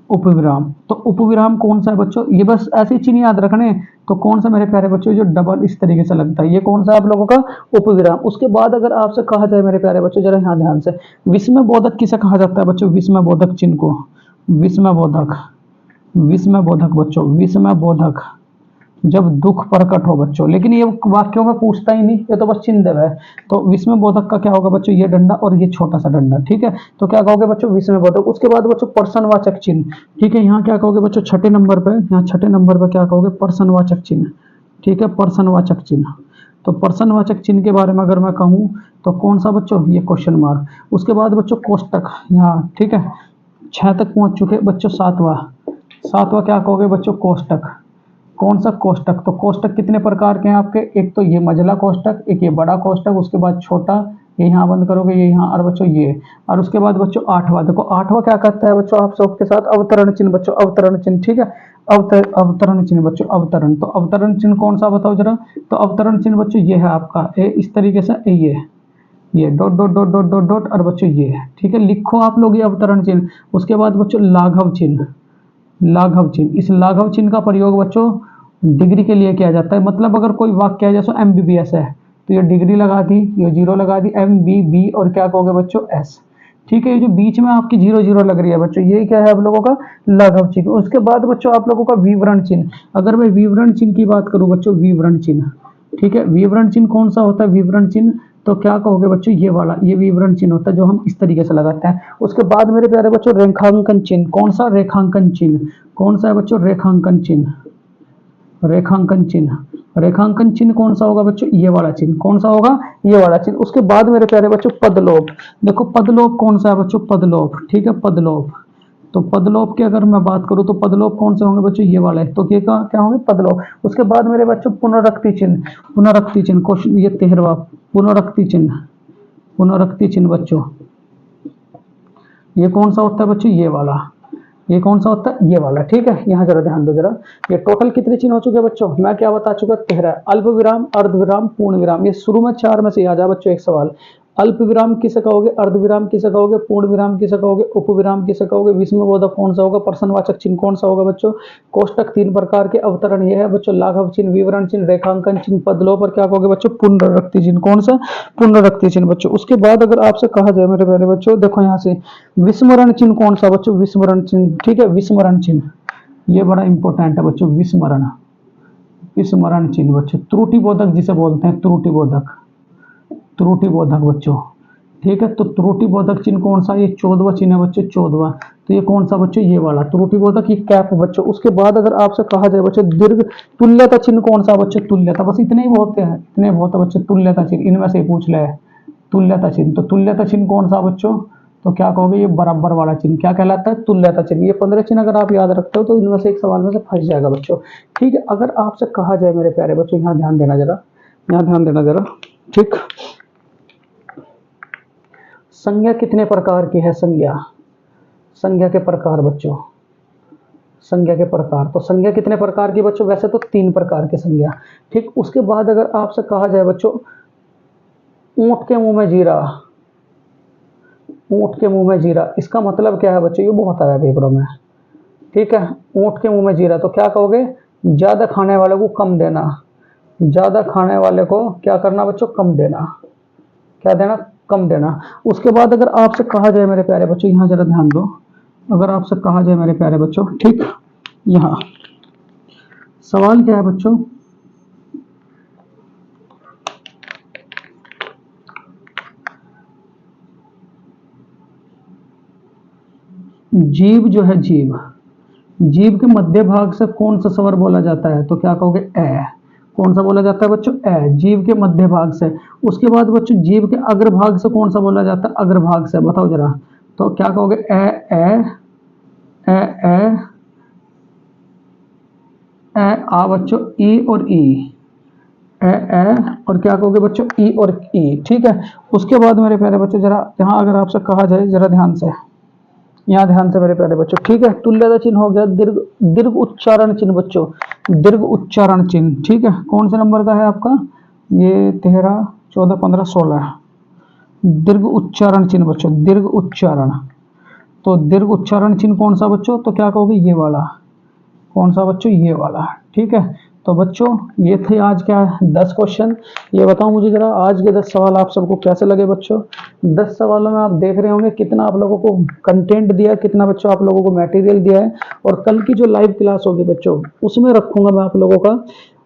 उपविराम। तो उपविराम कौन सा है बच्चों, ये बस ऐसे चिन्ह याद रखने, तो कौन सा मेरे प्यारे बच्चों जो डबल इस तरीके से लगता है, ये कौन सा आप लोगों का, उपविराम। उसके बाद अगर आपसे कहा जाए मेरे प्यारे बच्चों जरा यहाँ ध्यान से, विस्मय बोधक किसे कहा जाता है बच्चों, विस्मय बोधक चिन्ह को, विस्मय बोधक, विस्मय बोधक बच्चों, विस्मय बोधक, जब दुख प्रकट हो बच्चों। लेकिन ये वाक्यों में पूछता ही नहीं, ये तो बस चिन्ह देव है। तो विस्मय बोधक का क्या होगा बच्चों, ये डंडा और ये छोटा सा डंडा, ठीक है। तो क्या कहोगे बच्चों, विस्मय बोधक। उसके बाद बच्चों प्रश्नवाचक चिन्ह, ठीक है। यहाँ क्या कहोगे बच्चों, छठे नंबर पे, यहाँ छठे नंबर पे क्या कहोगे, प्रश्नवाचक चिन्ह, ठीक है, प्रश्नवाचक चिन्ह। तो प्रश्नवाचक चिन्ह के बारे में अगर मैं कहूँ तो कौन सा बच्चों, ये क्वेश्चन मार्क। उसके बाद बच्चों कोष्टक, यहाँ ठीक है, 6 तक पहुंच चुके बच्चों। सातवां क्या कहोगे बच्चों, कोष्टक। कौन सा कोष्टक, तो कोष्टक कितने प्रकार के हैं आपके, एक तो ये मझला कोष्टक, एक ये बड़ा कोष्टक, उसके बाद छोटा, ये यहाँ बंद करोगे, ये यहाँ, और बच्चों ये, और उसके बाद बच्चों आठवां। देखो आठवां क्या करता है बच्चों, आप सबके साथ अवतरण चिन्ह बच्चों, अवतरण चिन्ह, ठीक है। अवतरण चिन्ह बच्चों, अवतरण। तो अवतरण चिन्ह कौन सा बताओ जरा। तो अवतरण चिन्ह बच्चों ये है आपका, इस तरीके से ये dot dot dot dot dot dot, और बच्चों ये है, ठीक है। लिखो आप लोग ये अवतरण चिन्ह। उसके बाद बच्चों लाघव चिन्ह, लाघव चिन्ह। इस लाघव चिन्ह का प्रयोग बच्चों डिग्री के लिए किया जाता है। मतलब अगर कोई वाक्य है, जैसे MBBS है, तो ये डिग्री लगा दी, ये 0 लगा दी, MBB, और क्या कहोगे बच्चों, S, ठीक है। ये जो बीच में आपकी 0 0 लग रही है बच्चों, ये क्या है आप लोगों का, लाघव चिन्ह। उसके बाद बच्चों आप लोगों का विवरण चिन्ह। अगर मैं विवरण चिन्ह की बात करूं बच्चों, विवरण चिन्ह, ठीक है। विवरण चिन्ह कौन सा होता है, विवरण चिन्ह, तो क्या कहोगे बच्चों, ये वाला, ये विवरण चिन्ह होता है जो हम इस तरीके से लगाते हैं। उसके बाद मेरे प्यारे बच्चों रेखांकन चिन्ह। कौन सा, रेखांकन चिन्ह। कौन सा है बच्चों, रेखांकन चिन्ह, रेखांकन चिन्ह। रेखांकन चिन्ह कौन सा होगा बच्चों, ये वाला चिन्ह। कौन सा होगा, ये वाला चिन्ह। उसके बाद मेरे प्यारे बच्चों पदलोप। देखो पदलोप कौन सा है बच्चों, पदलोप, ठीक है, पदलोप। तो पदलोप की अगर मैं बात करूं तो पदलोप कौन से होंगे बच्चों, ये वाले। तो ये क्या होंगे, पदलोप। उसके बाद मेरे बच्चों पुनरक्ति चिन्ह, पुनरक्ति चिन्ह, क्वेश्चन ये 13वां, पुनरक्ति चिन्ह, पुनरक्ति चिन्ह बच्चों। ये कौन सा होता है बच्चों, ये वाला। ये कौन सा होता है, ये वाला, ठीक है। यहाँ जरा ध्यान दो जरा, ये टोटल कितने चिन्ह हो चुके हैं बच्चों, मैं क्या बता चुका, 13। अल्प विराम, अर्ध विराम, पूर्ण विराम। ये शुरू में 4 में से आ जाए बच्चों एक सवाल। अल्प विराम किसे कहोगे, अर्ध विराम किसे कहोगे, पूर्ण विराम किसे कहोगे, उप विराम किसे कहोगे, विस्मय बोधक कौन सा होगा, प्रश्नवाचक चिन्ह कौन सा होगा बच्चों। कोष्टक 3 प्रकार के, अवतरण ये है बच्चों, लाघव चिन्ह, विवरण चिन्ह, रेखांकन चिन्ह, पदलोप, पर क्या कहोगे बच्चों, पुनरक्ति चिन्ह। कौन सा, पुनरक्ति चिन्ह बच्चों। उसके बाद अगर आपसे कहा जाए मेरे प्यारे बच्चों, देखो यहाँ से विस्मरण चिन्ह कौन सा बच्चों, विस्मरण चिन्ह, ठीक है, विस्मरण चिन्ह, ये बड़ा इंपॉर्टेंट है बच्चों, विस्मरण, विस्मरण चिन्ह बच्चों। त्रुटि बोधक जिसे बोलते हैं, त्रुटि बोधक, त्रुटि बोधक बच्चों, ठीक है। तो त्रुटि बोधक चिन्ह कौन सा, ये 14वां चिन्ह है बच्चों, 14वां। तो ये कौन सा बच्चों, ये वाला त्रुटि बोधक, ये कैप बच्चों। उसके बाद अगर आपसे कहा जाए बच्चों दीर्घ तुल्यता चिन्ह कौन सा बच्चों, तुल्यता, बस इतने ही बहुत है, इतने बहुत है बच्चों, तुल्यता चिन्ह, इनमें से ही पूछ ले, तुल्यता चिन्ह। तो तुल्यता चिन्ह कौन सा बच्चों, तो क्या कहोगे, ये बराबर वाला चिन्ह क्या कहलाता है, तुल्यता चिन्ह। ये 15 चिन्ह अगर आप याद रखते हो तो इनमें से एक सवाल में से फंस जाएगा बच्चों, ठीक है। अगर आपसे कहा जाए मेरे प्यारे बच्चों, यहाँ ध्यान देना जरा, यहाँ ध्यान देना जरा, ठीक। संज्ञा कितने प्रकार की है, संज्ञा, संज्ञा के प्रकार बच्चों, संज्ञा के प्रकार। तो संज्ञा कितने प्रकार की बच्चों, वैसे तो 3 प्रकार की संज्ञा, ठीक। उसके बाद अगर आपसे कहा जाए बच्चों ऊंट के मुंह में जीरा, ऊंट के मुंह में जीरा, इसका मतलब क्या है बच्चों, ये बहुत आया पेपरों में, ठीक है। ऊंट के मुंह में जीरा, तो क्या कहोगे, ज्यादा खाने वाले को कम देना, ज्यादा खाने वाले को क्या करना बच्चों, कम देना, क्या देना, कम देना। उसके बाद अगर आपसे कहा जाए मेरे प्यारे बच्चों, यहाँ जरा ध्यान दो, अगर आपसे कहा जाए मेरे प्यारे बच्चों, ठीक, यहाँ सवाल क्या है बच्चों, जीव जो है, जीव, जीव के मध्य भाग से कौन सा स्वर बोला जाता है, तो क्या कहोगे, ए। कौन सा बोला जाता है बच्चों, ए, जीव के मध्य भाग से। उसके बाद बच्चों जीव के अग्रभाग से कौन सा बोला जाता है, अग्रभाग से, बताओ जरा। तो क्या कहोगे, ए ए ए ए ए, आ बच्चों, ई और ई, ए और क्या कहोगे बच्चों, ई और ई, ठीक है। उसके बाद मेरे प्यारे बच्चों जरा यहाँ अगर आपसे कहा जाए जरा ध्यान से, यहाँ ध्यान से मेरे प्यारे बच्चों, ठीक है। तुल्यता चिन्ह हो गया, दीर्घ, दीर्घ उच्चारण चिन्ह बच्चों, दीर्घ उच्चारण चिन्ह, ठीक है। कौन से नंबर का है आपका, ये 13, 14, 15, 16, दीर्घ उच्चारण चिन्ह बच्चों, दीर्घ उच्चारण। तो दीर्घ उच्चारण चिन्ह कौन सा बच्चों, तो क्या कहोगे, ये वाला। कौन सा बच्चों, ये वाला, ठीक है। तो बच्चों ये थे आज क्या 10 क्वेश्चन। ये बताओ मुझे जरा आज के 10 सवाल आप सबको कैसे लगे बच्चों। 10 सवालों में आप देख रहे होंगे कितना आप लोगों को कंटेंट दिया है, कितना बच्चों आप लोगों को मटेरियल दिया है। और कल की जो लाइव क्लास होगी बच्चों, उसमें रखूंगा मैं आप लोगों का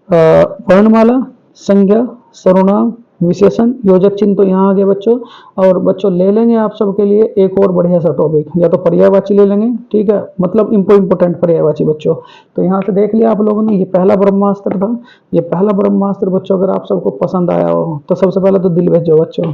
वर्णमाला, संज्ञा, सर्वनाम, विशेषण, योजक चिन्ह तो यहाँ आ गया बच्चों। और बच्चों ले लेंगे आप सबके लिए एक और बढ़िया सा टॉपिक, या तो पर्यायवाची ले लेंगे, ठीक है, मतलब इम्पोर्टेंट पर्यायवाची बच्चों। तो यहाँ से देख लिया आप लोगों ने, ये पहला ब्रह्मास्त्र था। ये पहला ब्रह्मास्त्र बच्चों अगर आप सबको पसंद आया हो तो सबसे पहले तो दिल भेजो बच्चों,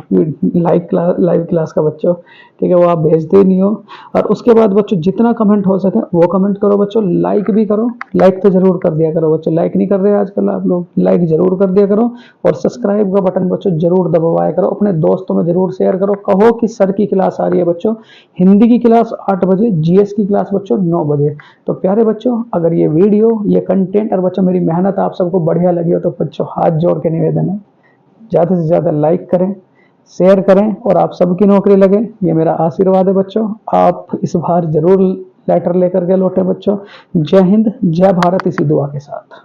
लाइव क्लास का बच्चों, ठीक है, वो आप भेजते ही नहीं हो। और उसके बाद बच्चों जितना कमेंट हो सके वो कमेंट करो बच्चों, लाइक भी करो, लाइक तो जरूर कर दिया करो बच्चों, लाइक नहीं कर रहे आजकल आप लोग, लाइक जरूर कर दिया करो। और सब्सक्राइब का बटन बच्चों जरूर दबाया करो, अपने दोस्तों में जरूर शेयर करो, कहो कि सर की क्लास आ रही है बच्चों, हिंदी की क्लास 8 बजे, जीएस की क्लास बच्चों 9 बजे। तो प्यारे बच्चों, अगर ये वीडियो, ये कंटेंट और बच्चों मेरी मेहनत आप सबको बढ़िया लगी हो तो बच्चों हाथ जोड़ के निवेदन है, ज़्यादा से ज़्यादा लाइक करें, शेयर करें और आप सबकी नौकरी लगे, ये मेरा आशीर्वाद है बच्चों। आप इस बार जरूर लेटर लेकर के लौटे बच्चों। जय हिंद, जय भारत, इसी दुआ के साथ।